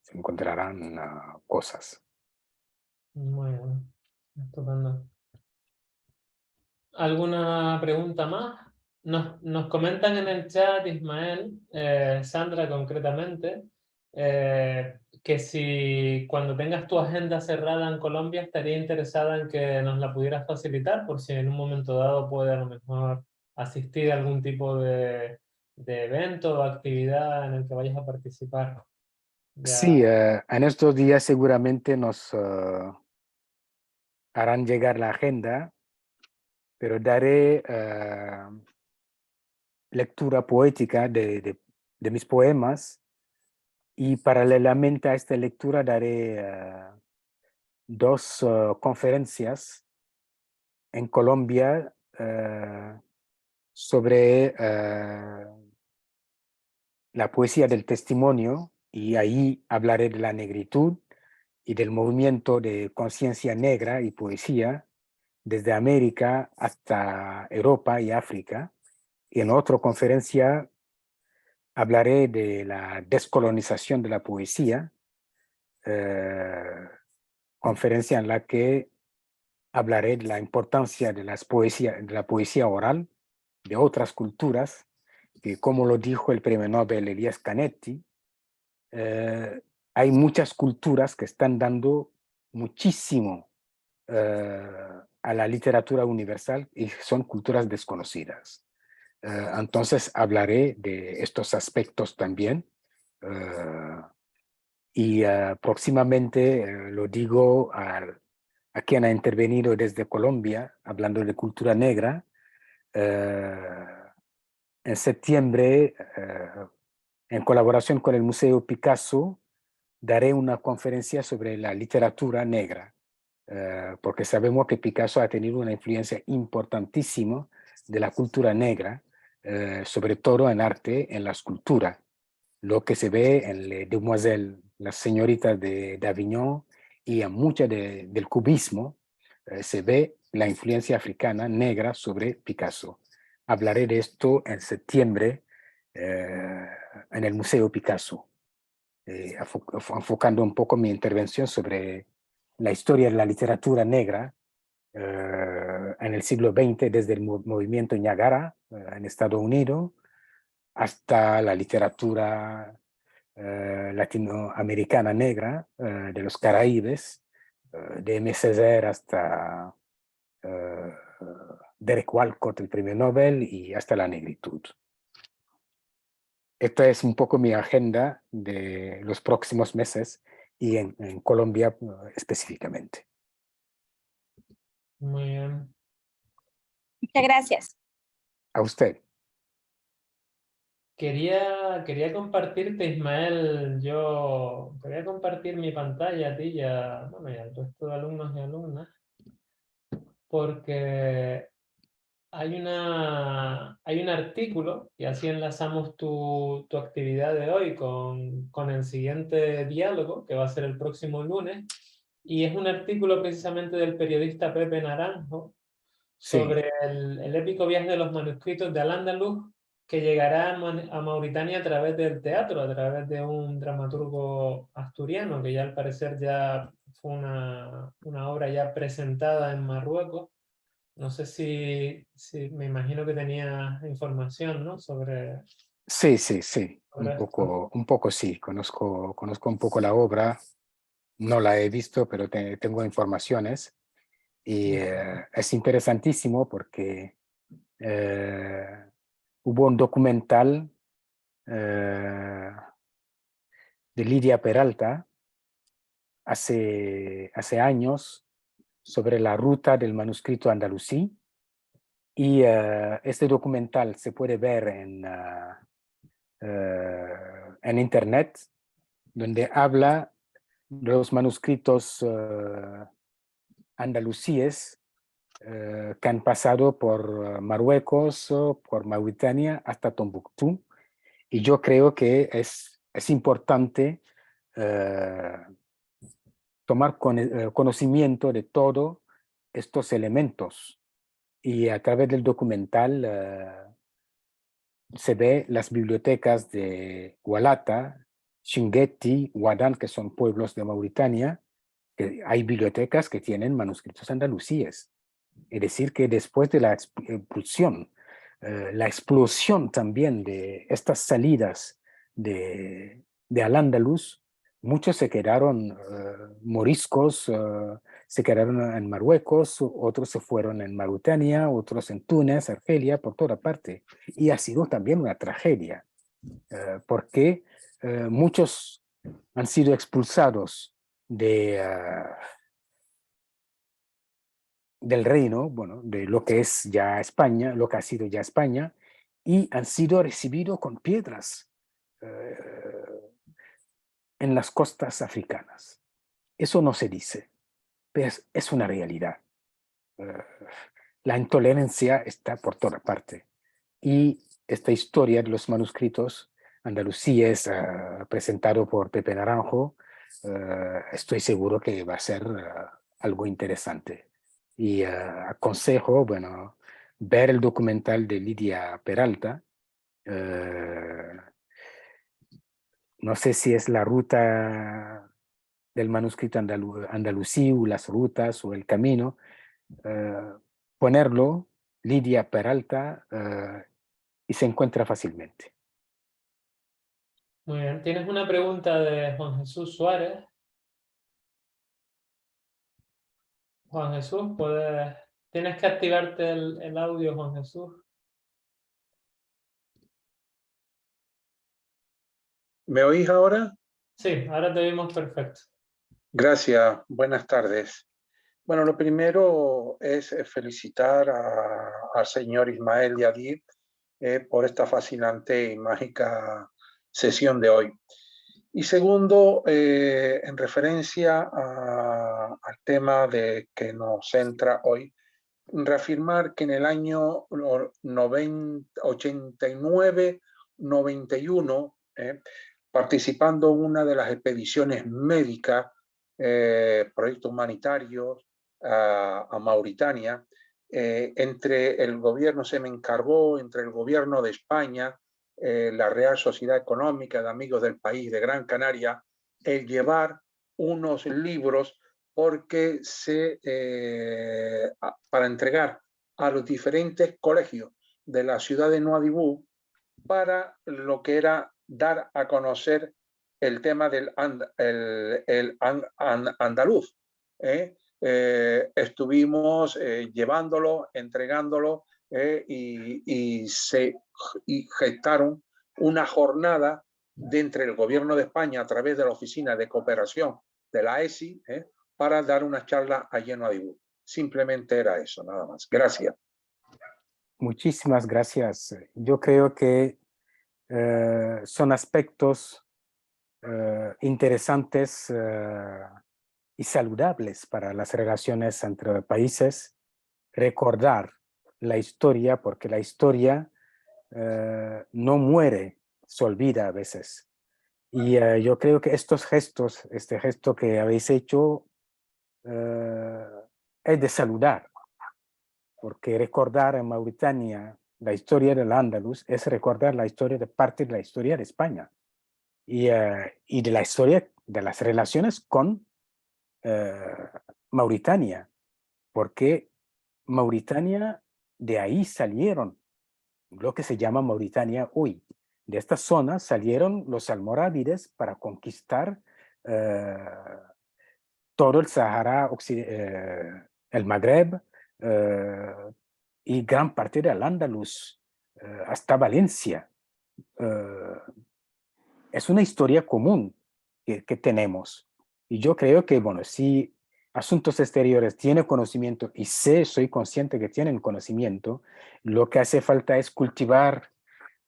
se encontrarán cosas. Muy bien, estupendo. ¿Alguna pregunta más? Nos comentan en el chat, Ismael, Sandra concretamente, que si cuando tengas tu agenda cerrada en Colombia estaría interesada en que nos la pudieras facilitar, por si en un momento dado puede a lo mejor asistir a algún tipo de evento o actividad en el que vayas a participar. Sí, Ya. en estos días seguramente nos harán llegar la agenda, pero daré lectura poética de mis poemas, y paralelamente a esta lectura daré dos conferencias en Colombia sobre la poesía del testimonio, y ahí hablaré de la negritud y del movimiento de conciencia negra y poesía desde América hasta Europa y África. Y en otra conferencia hablaré de la descolonización de la poesía, conferencia en la que hablaré de la importancia de la poesía oral de otras culturas, que, como lo dijo el premio Nobel Elias Canetti, hay muchas culturas que están dando muchísimo a la literatura universal, y son culturas desconocidas. Entonces hablaré de estos aspectos también, y próximamente, lo digo a quien ha intervenido desde Colombia, hablando de cultura negra, en septiembre, en colaboración con el Museo Picasso, daré una conferencia sobre la literatura negra, porque sabemos que Picasso ha tenido una influencia importantísima de la cultura negra, sobre todo en arte, en la escultura. Lo que se ve en Les Demoiselles, las señoritas de Avignon, y en mucha del cubismo, se ve la influencia africana negra sobre Picasso. Hablaré de esto en septiembre en el Museo Picasso, enfocando un poco mi intervención sobre la historia de la literatura negra en el siglo XX, desde el movimiento Niagara en Estados Unidos hasta la literatura latinoamericana negra de los Caraíbes, de M. Césaire hasta Derek Walcott, el premio Nobel, y hasta la negritud. Esta es un poco mi agenda de los próximos meses, y en Colombia específicamente. Muy bien. Muchas gracias. A usted. Quería compartirte, Ismael, yo quería compartir mi pantalla a ti y bueno, y al resto de alumnos y alumnas, porque hay un artículo, y así enlazamos tu actividad de hoy con el siguiente diálogo, que va a ser el próximo lunes, y es un artículo precisamente del periodista Pepe Naranjo Sí. sobre el épico viaje de los manuscritos de Al-Ándalus que llegará a Mauritania a través del teatro, a través de un dramaturgo asturiano, que ya al parecer ya fue una obra ya presentada en Marruecos. No sé si me imagino que tenía información, ¿no? sobre Sí, sí, sí, esto. un poco sí, conozco un poco la obra, no la he visto, pero tengo informaciones y es interesantísimo porque hubo un documental de Lidia Peralta hace años sobre la ruta del manuscrito andalusí y este documental se puede ver en internet, donde habla de los manuscritos andalusíes que han pasado por Marruecos, por Mauritania hasta Tombuctú. Y yo creo que es importante tomar conocimiento de todos estos elementos. Y a través del documental se ve las bibliotecas de Gualata, Chinguetti, Guadán, que son pueblos de Mauritania, que hay bibliotecas que tienen manuscritos andalusíes. Es decir, que después de la expulsión, la explosión también de estas salidas de Al-Ándalus, muchos se quedaron moriscos, se quedaron en Marruecos, otros se fueron en Mauritania, otros en Túnez, Argelia, por toda parte. Y ha sido también una tragedia, porque muchos han sido expulsados del reino, bueno, de lo que es ya España, lo que ha sido ya España, y han sido recibidos con piedras en las costas africanas. Eso no se dice, pero es una realidad. La intolerancia está por toda parte. Y esta historia de los manuscritos andalusíes presentado por Pepe Naranjo, estoy seguro que va a ser algo interesante. Y aconsejo, bueno, ver el documental de Lidia Peralta. No sé si es la ruta del manuscrito andalusí o las rutas o el camino. Ponerlo, Lidia Peralta, y se encuentra fácilmente. Muy bien. ¿Tienes una pregunta de Juan Jesús Suárez? Juan Jesús, tienes que activarte el audio, Juan Jesús. ¿Me oís ahora? Sí, ahora te oímos perfecto. Gracias, buenas tardes. Bueno, lo primero es felicitar al señor Ismael Yadid por esta fascinante y mágica sesión de hoy. Y segundo, en referencia al tema que nos centra hoy, reafirmar que en el año 89-91, participando en una de las expediciones médicas, proyectos humanitarios a Mauritania, entre el gobierno, se me encargó entre el gobierno de España, la Real Sociedad Económica de Amigos del País de Gran Canaria, el llevar unos libros porque para entregar a los diferentes colegios de la ciudad de Nouadhibou para lo que era dar a conocer el tema del andaluz. Estuvimos llevándolo, entregándolo y gestaron una jornada de entre el gobierno de España a través de la Oficina de Cooperación de la ESI para dar una charla allí en Nouadhibou. Simplemente era eso, nada más. Gracias. Muchísimas gracias. Yo creo que son aspectos interesantes y saludables para las relaciones entre países. Recordar la historia, porque la historia no muere, se olvida a veces. Y yo creo que estos gestos, este gesto que habéis hecho, es de saludar, porque recordar en Mauritania la historia del Andaluz es recordar la historia de parte de la historia de España y de la historia de las relaciones con Mauritania, porque Mauritania, de ahí salieron lo que se llama Mauritania hoy. De esta zona salieron los almorávides para conquistar todo el Sahara, el Magreb y gran parte del Andaluz, hasta Valencia. Es una historia común que tenemos. Y yo creo que, bueno, si Asuntos Exteriores tiene conocimiento, y soy consciente que tienen conocimiento, lo que hace falta es cultivar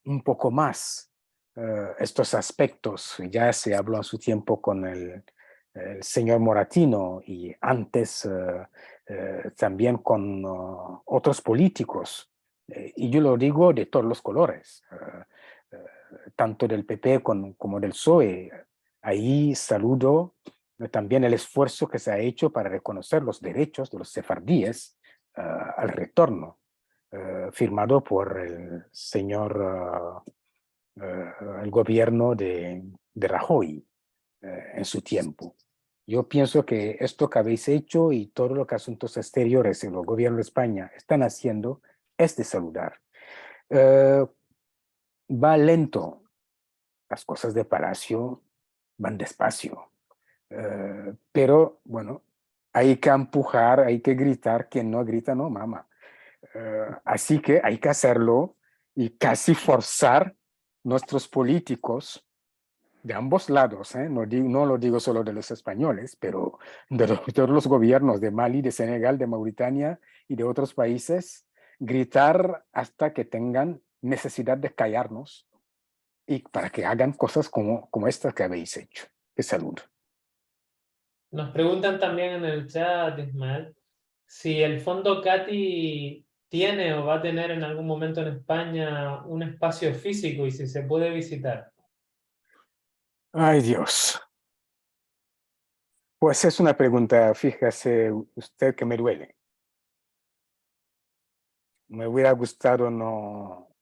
un poco más estos aspectos. Ya se habló en su tiempo con el señor Moratino y antes también con otros políticos. Y yo lo digo de todos los colores, tanto del PP como del PSOE. Ahí saludo también el esfuerzo que se ha hecho para reconocer los derechos de los sefardíes al retorno, firmado por el señor, el gobierno de Rajoy en su tiempo. Yo pienso que esto que habéis hecho y todo lo que Asuntos Exteriores y el gobierno de España están haciendo es de saludar. Va lento. Las cosas de Palacio van despacio. Pero, bueno, hay que empujar, hay que gritar. Quien no grita no mama. Así que hay que hacerlo y casi forzar nuestros políticos de ambos lados, no lo digo solo de los españoles, pero de todos los gobiernos de Mali, de Senegal, de Mauritania y de otros países, gritar hasta que tengan necesidad de callarnos y para que hagan cosas como estas que habéis hecho. Que salud. Nos preguntan también en el chat, Ismael, si el Fondo Cati tiene o va a tener en algún momento en España un espacio físico y si se puede visitar. Ay, Dios. Pues es una pregunta, fíjese usted, que me duele. Me hubiera gustado no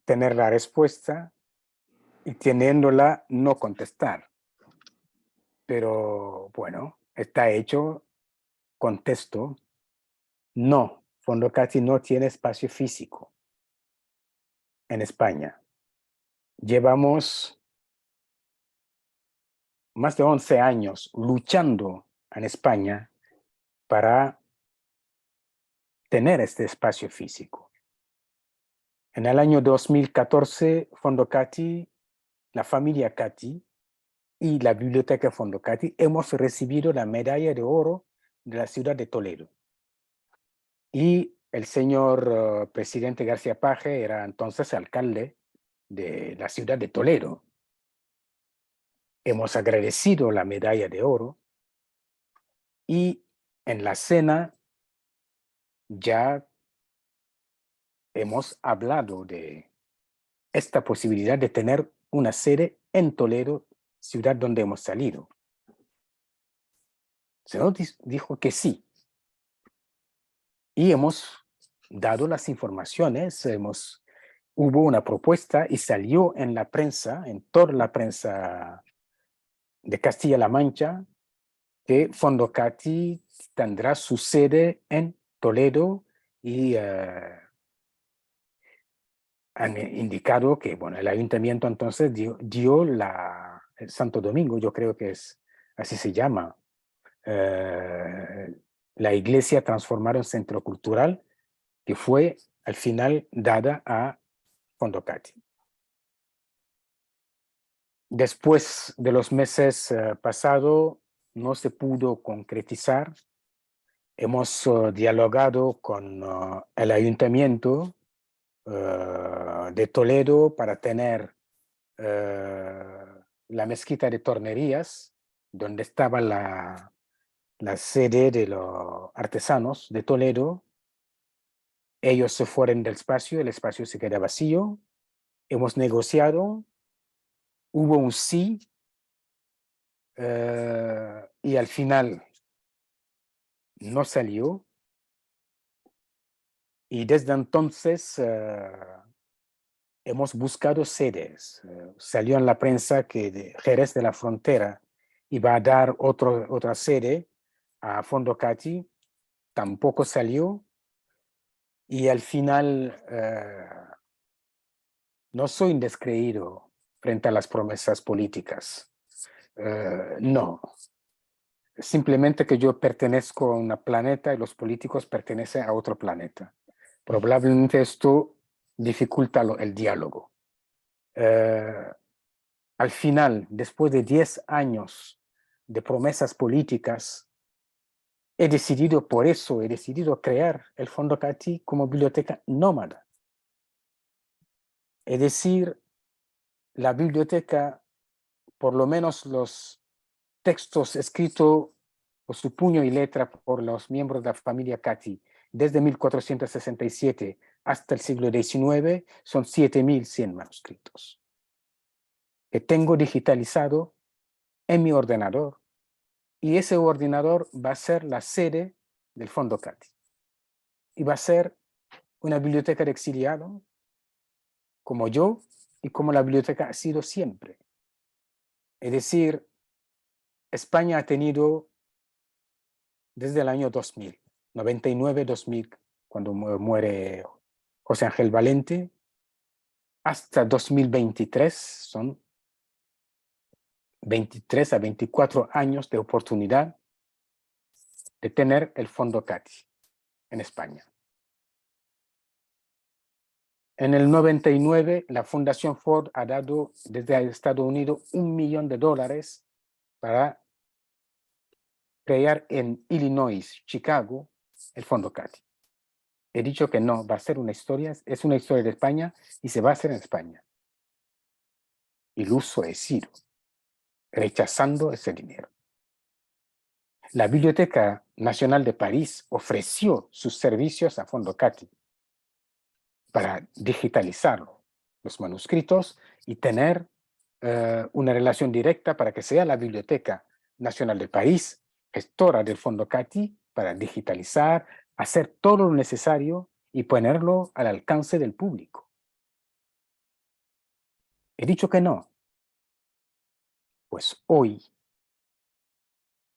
tener la respuesta y teniéndola no contestar. Pero bueno, está hecho, contesto. No, Fondo Cati no tiene espacio físico en España. Llevamos más de 11 años luchando en España para tener este espacio físico. En el año 2014, Fondo Cati, la familia Cati y la Biblioteca Fondo Cati hemos recibido la medalla de oro de la ciudad de Toledo. Y el señor presidente García Paje era entonces alcalde de la ciudad de Toledo. Hemos agradecido la medalla de oro y en la cena ya hemos hablado de esta posibilidad de tener una sede en Toledo, ciudad donde hemos salido. Se nos dijo que sí. Y hemos dado las informaciones, hubo una propuesta y salió en la prensa, en toda la prensa de Castilla-La Mancha, que Fondo Cati tendrá su sede en Toledo y han indicado que, bueno, el ayuntamiento entonces dio el Santo Domingo, yo creo que así se llama, la iglesia transformada en centro cultural, que fue al final dada a Fondo Cati. Después de los meses pasados, no se pudo concretizar. Hemos dialogado con el ayuntamiento de Toledo para tener la mezquita de Tornerías, donde estaba la sede de los artesanos de Toledo. Ellos se fueron del espacio, el espacio se queda vacío. Hemos negociado, hubo un sí, y al final no salió. Y desde entonces hemos buscado sedes. Salió en la prensa que de Jerez de la Frontera iba a dar otra sede a Fondo Cati, tampoco salió. Y al final no soy un descreído frente a las promesas políticas. No. Simplemente que yo pertenezco a un planeta y los políticos pertenecen a otro planeta. Probablemente esto dificulta el diálogo. Al final, después de 10 años de promesas políticas, he decidido crear el Fondo Cati como biblioteca nómada. Es decir, la biblioteca, por lo menos los textos escritos por su puño y letra por los miembros de la familia Cati, desde 1467 hasta el siglo XIX, son 7.100 manuscritos, que tengo digitalizado en mi ordenador, y ese ordenador va a ser la sede del Fondo Cati. Y va a ser una biblioteca de exiliado, como yo, y como la biblioteca ha sido siempre. Es decir, España ha tenido desde el año 2000, 99-2000, cuando muere José Ángel Valente, hasta 2023, son 23 a 24 años de oportunidad de tener el Fondo Cati en España. En el 99, la Fundación Ford ha dado desde Estados Unidos $1 millón para crear en Illinois, Chicago, el Fondo Cati. He dicho que no, va a ser una historia, es una historia de España y se va a hacer en España. Iluso he sido, rechazando ese dinero. La Biblioteca Nacional de París ofreció sus servicios a Fondo Cati para digitalizarlo, los manuscritos, y tener una relación directa para que sea la Biblioteca Nacional de París, gestora del Fondo Cati, para digitalizar, hacer todo lo necesario y ponerlo al alcance del público. He dicho que no. Pues hoy,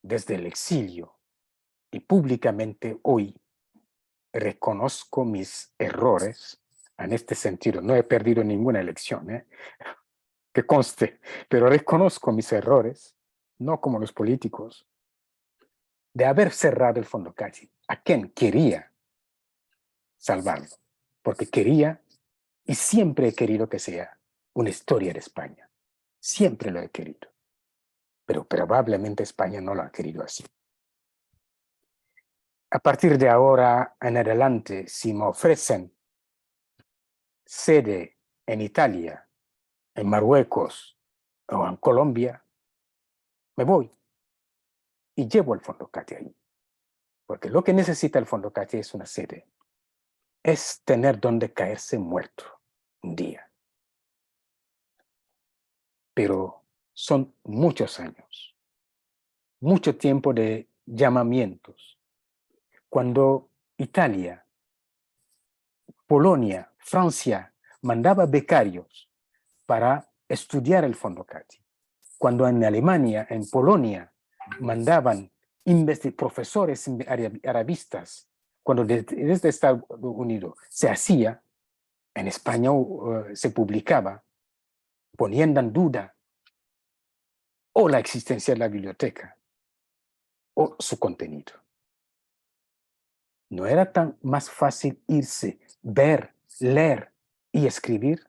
desde el exilio y públicamente hoy, reconozco mis errores en este sentido. No he perdido ninguna elección, que conste, pero reconozco mis errores, no como los políticos, de haber cerrado el Fondo Cati. ¿A quien quería salvarlo? Porque quería y siempre he querido que sea una historia de España. Siempre lo he querido. Pero probablemente España no lo ha querido así. A partir de ahora en adelante, si me ofrecen sede en Italia, en Marruecos o en Colombia, me voy y llevo el Fondo Cati ahí. Porque lo que necesita el Fondo Cati es una sede. Es tener donde caerse muerto un día. Pero son muchos años, mucho tiempo de llamamientos. Cuando Italia, Polonia, Francia mandaba becarios para estudiar el Fondo Cati, cuando en Alemania, en Polonia, mandaban profesores arabistas, cuando desde Estados Unidos se hacía, en España se publicaba, poniendo en duda o la existencia de la biblioteca o su contenido. ¿No era tan más fácil irse, ver, leer y escribir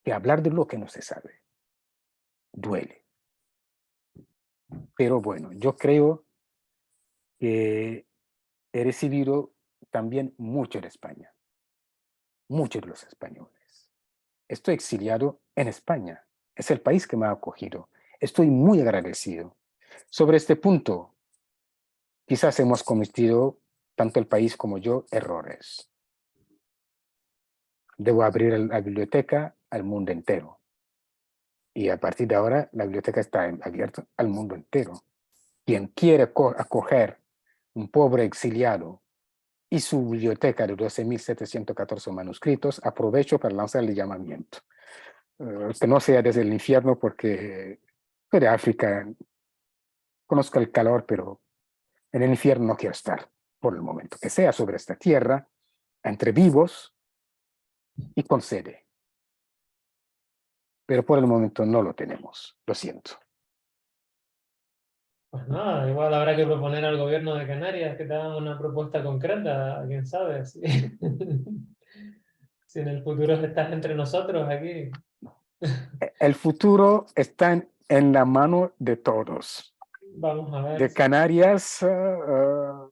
que hablar de lo que no se sabe? Duele. Pero bueno, yo creo que he recibido también mucho de España, muchos de los españoles. Estoy exiliado en España, es el país que me ha acogido. Estoy muy agradecido. Sobre este punto, quizás hemos cometido, tanto el país como yo, errores. Debo abrir la biblioteca al mundo entero. Y a partir de ahora, la biblioteca está abierta al mundo entero. Quien quiere acoger un pobre exiliado y su biblioteca de 12.714 manuscritos, aprovecho para lanzar el llamamiento. Que no sea desde el infierno, porque soy de África, conozco el calor, pero en el infierno no quiero estar por el momento. Que sea sobre esta tierra, entre vivos y con sede. Pero por el momento no lo tenemos, lo siento. Pues nada, igual habrá que proponer al gobierno de Canarias que te haga una propuesta concreta, quién sabe. Si, si en el futuro estás entre nosotros aquí. El futuro está en la mano de todos. Vamos a ver. De Canarias,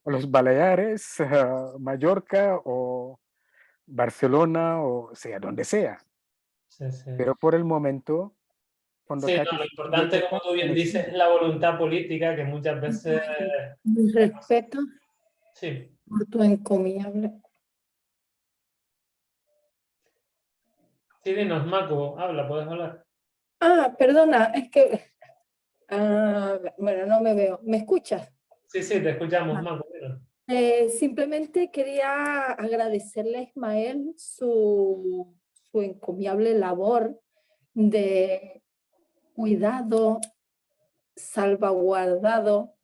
los Baleares, Mallorca o Barcelona, o sea, donde sea. Sí, sí. Pero por el momento, Fondo Sí, no, Cati lo importante, como tú bien dices, es la voluntad política que muchas veces... Mi respeto Sí, por tu encomiable. sí, dinos, Macu, habla, puedes hablar. Ah, perdona, es que... bueno, no me veo. ¿Me escuchas? Sí, sí, te escuchamos, Ah. Macu, dinos. Simplemente quería agradecerle a Ismael su encomiable labor de cuidado, salvaguardado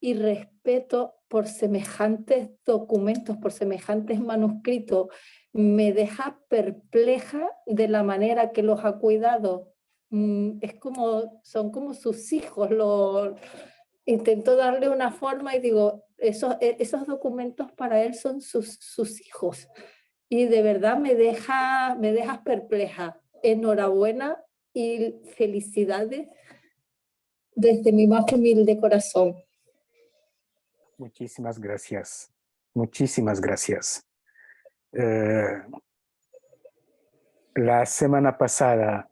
y respeto por semejantes documentos, por semejantes manuscritos. Me deja perpleja de la manera que los ha cuidado. Es como, son como sus hijos. Intento darle una forma y digo, esos documentos para él son sus hijos. Y de verdad me dejas perpleja. Enhorabuena y felicidades desde mi más humilde corazón. Muchísimas gracias. Muchísimas gracias. La semana pasada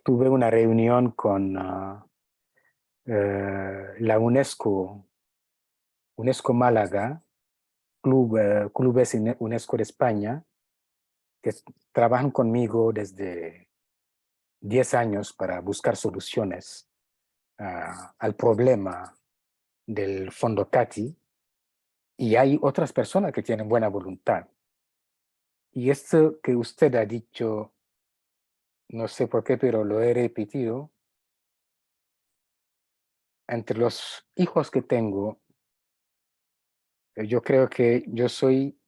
tuve una reunión con la UNESCO Málaga, Clubes UNESCO de España, que trabajan conmigo desde 10 años para buscar soluciones al problema del Fondo Cati, y hay otras personas que tienen buena voluntad. Y esto que usted ha dicho, no sé por qué, pero lo he repetido, entre los hijos que tengo, yo creo que yo soy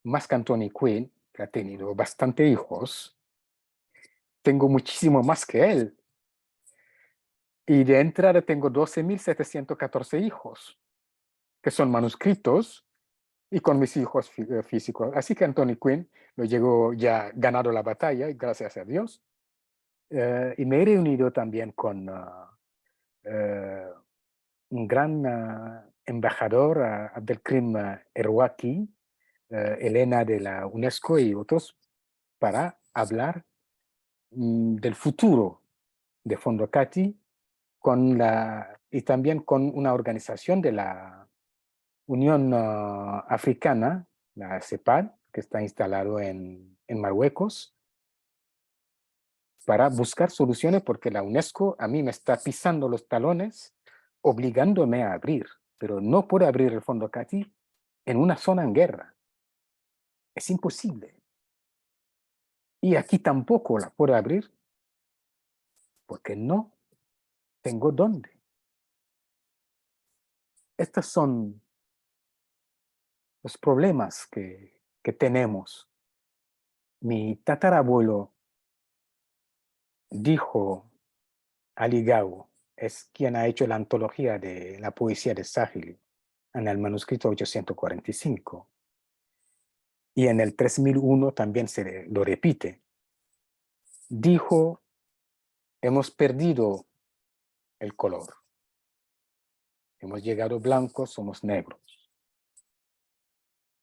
más que Anthony Quinn, que ha tenido bastante hijos. Tengo muchísimo más que él. Y de entrada tengo 12.714 hijos, que son manuscritos, y con mis hijos físicos. Así que Anthony Quinn lo llegó ya ganado la batalla, gracias a Dios. Y me he reunido también con un gran embajador, Abdelkrim Erwaki, Elena de la UNESCO y otros, para hablar del futuro de Fondo Cati y también con una organización de la Unión Africana, la CEPAL, que está instalado en Marruecos, para buscar soluciones, porque la UNESCO a mí me está pisando los talones, obligándome a abrir, pero no puedo abrir el Fondo Cati en una zona en guerra. Es imposible. Y aquí tampoco la puedo abrir porque no tengo dónde. Estos son los problemas que tenemos. Mi tatarabuelo dijo, Ali Gao, es quien ha hecho la antología de la poesía de Sahil en el manuscrito 845. Y en el 3001 también se lo repite. Dijo, hemos perdido el color. Hemos llegado blancos, somos negros.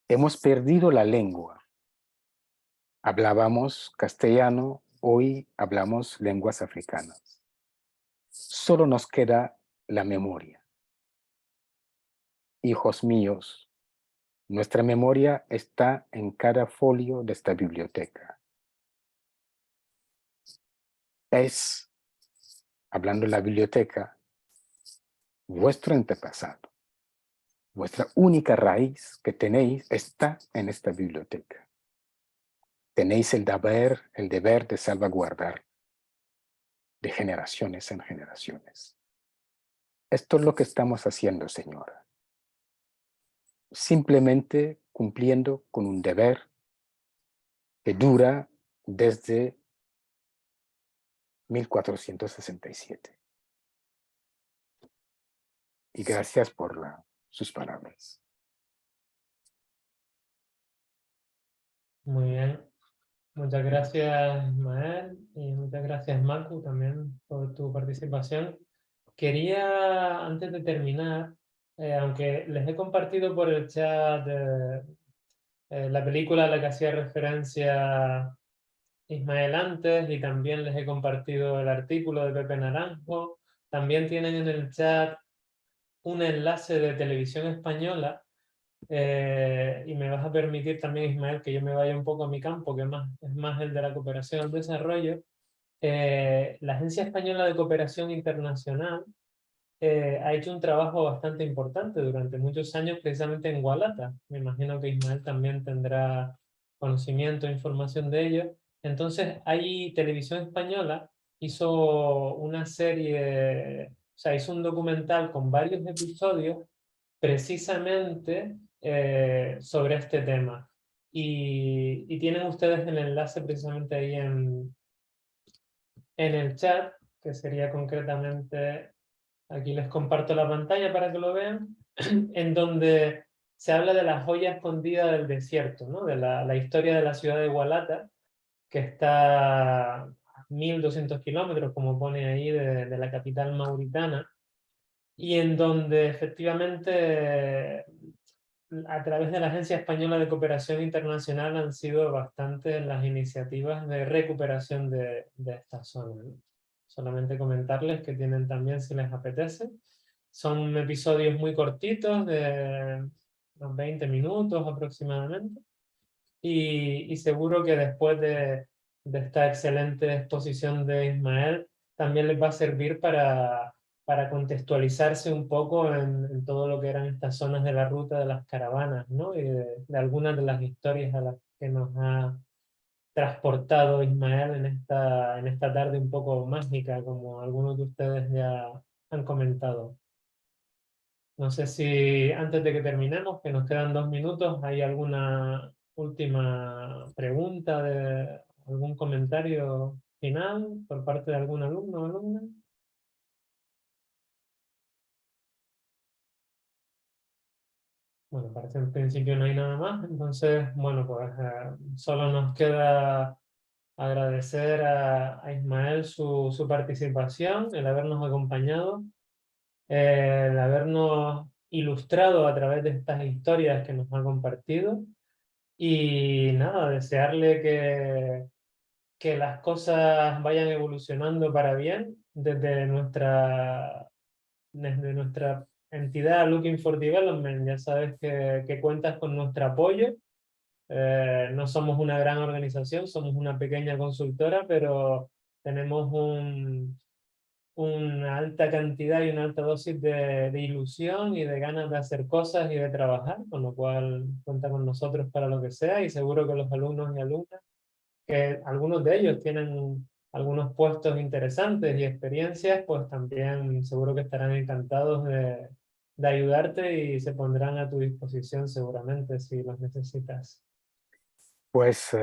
Hemos perdido la lengua. Hablábamos castellano, hoy hablamos lenguas africanas. Solo nos queda la memoria. Hijos míos, nuestra memoria está en cada folio de esta biblioteca. Es, hablando de la biblioteca, vuestro antepasado. Vuestra única raíz que tenéis está en esta biblioteca. Tenéis el deber de salvaguardar de generaciones en generaciones. Esto es lo que estamos haciendo, Señora. Simplemente cumpliendo con un deber que dura desde 1467. Y gracias por sus palabras. Muy bien. Muchas gracias, Ismael, y muchas gracias, Marco, también por tu participación. Quería, antes de terminar, aunque les he compartido por el chat la película a la que hacía referencia Ismael antes, y también les he compartido el artículo de Pepe Naranjo, también tienen en el chat un enlace de Televisión Española. Y me vas a permitir también, Ismael, que yo me vaya un poco a mi campo, que es más el de la cooperación al desarrollo. La Agencia Española de Cooperación Internacional ha hecho un trabajo bastante importante durante muchos años precisamente en Gualata. Me imagino que Ismael también tendrá conocimiento e información de ello. Entonces, ahí Televisión Española hizo una serie, o sea, hizo un documental con varios episodios precisamente sobre este tema. Y tienen ustedes el enlace precisamente ahí en el chat, que sería concretamente, aquí les comparto la pantalla para que lo vean, en donde se habla de la joya escondida del desierto, ¿no? De la historia de la ciudad de Gualata, que está a 1200 kilómetros, como pone ahí, de la capital mauritana, y en donde efectivamente a través de la Agencia Española de Cooperación Internacional han sido bastantes las iniciativas de recuperación de esta zona, ¿no? Solamente comentarles que tienen también, si les apetece, son episodios muy cortitos, de unos 20 minutos aproximadamente, y seguro que después de esta excelente exposición de Ismael, también les va a servir para contextualizarse un poco en todo lo que eran estas zonas de la ruta de las caravanas, ¿no? Y de algunas de las historias a las que nos ha transportado Ismael en esta tarde un poco mágica, como algunos de ustedes ya han comentado. No sé si antes de que terminemos, que nos quedan 2 minutos, hay alguna última pregunta, algún comentario final por parte de algún alumno o alumna. Bueno, parece que en principio no hay nada más, entonces, bueno, pues solo nos queda agradecer a Ismael su participación, el habernos acompañado, el habernos ilustrado a través de estas historias que nos ha compartido. Y nada, desearle que las cosas vayan evolucionando para bien desde nuestra entidad Looking for Development. Ya sabes que cuentas con nuestro apoyo. No somos una gran organización, somos una pequeña consultora, pero tenemos una alta cantidad y una alta dosis de ilusión y de ganas de hacer cosas y de trabajar, con lo cual cuenta con nosotros para lo que sea, y seguro que los alumnos y alumnas, que algunos de ellos tienen algunos puestos interesantes y experiencias, pues también seguro que estarán encantados de ayudarte y se pondrán a tu disposición seguramente si los necesitas. Pues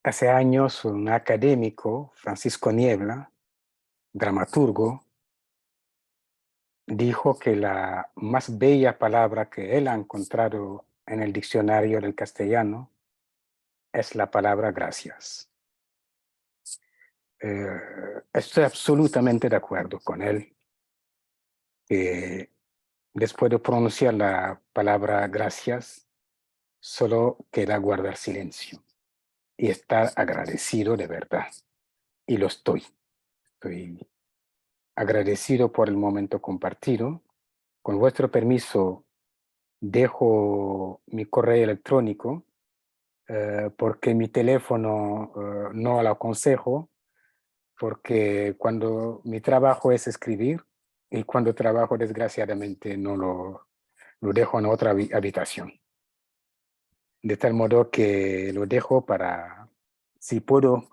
hace años un académico, Francisco Niebla, dramaturgo, dijo que la más bella palabra que él ha encontrado en el diccionario del castellano es la palabra gracias. Estoy absolutamente de acuerdo con él, que después de pronunciar la palabra gracias, solo queda guardar silencio y estar agradecido de verdad. Y lo estoy. Estoy agradecido por el momento compartido. Con vuestro permiso, dejo mi correo electrónico porque mi teléfono no lo aconsejo, porque cuando mi trabajo es escribir, Y cuando trabajo, desgraciadamente, no lo dejo en otra habitación. De tal modo que lo dejo para, si puedo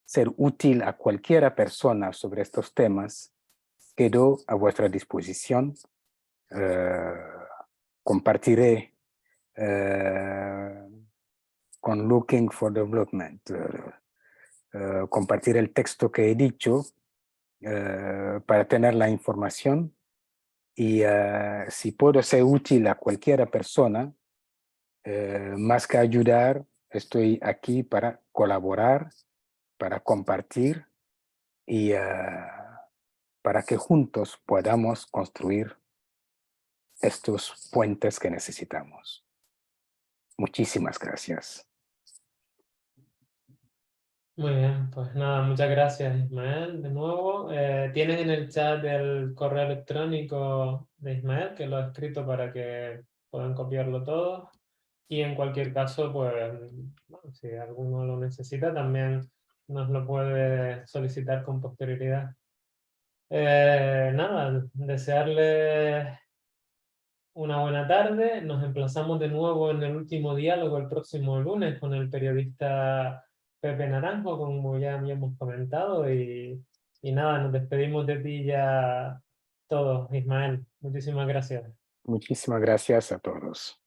ser útil a cualquiera persona sobre estos temas, quedo a vuestra disposición. Compartiré con Looking for Development, compartir el texto que he dicho para tener la información y si puedo ser útil a cualquiera persona, más que ayudar, estoy aquí para colaborar, para compartir y para que juntos podamos construir estos puentes que necesitamos. Muchísimas gracias. Muy bien, pues nada, muchas gracias Ismael de nuevo. Tienes en el chat el correo electrónico de Ismael, que lo he escrito para que puedan copiarlo todos. Y en cualquier caso, pues bueno, si alguno lo necesita, también nos lo puede solicitar con posterioridad. Nada, desearles una buena tarde. Nos emplazamos de nuevo en el último diálogo el próximo lunes con el periodista Pepe Naranjo, como ya habíamos comentado. Y nada, nos despedimos de ti ya todos, Ismael. Muchísimas gracias. Muchísimas gracias a todos.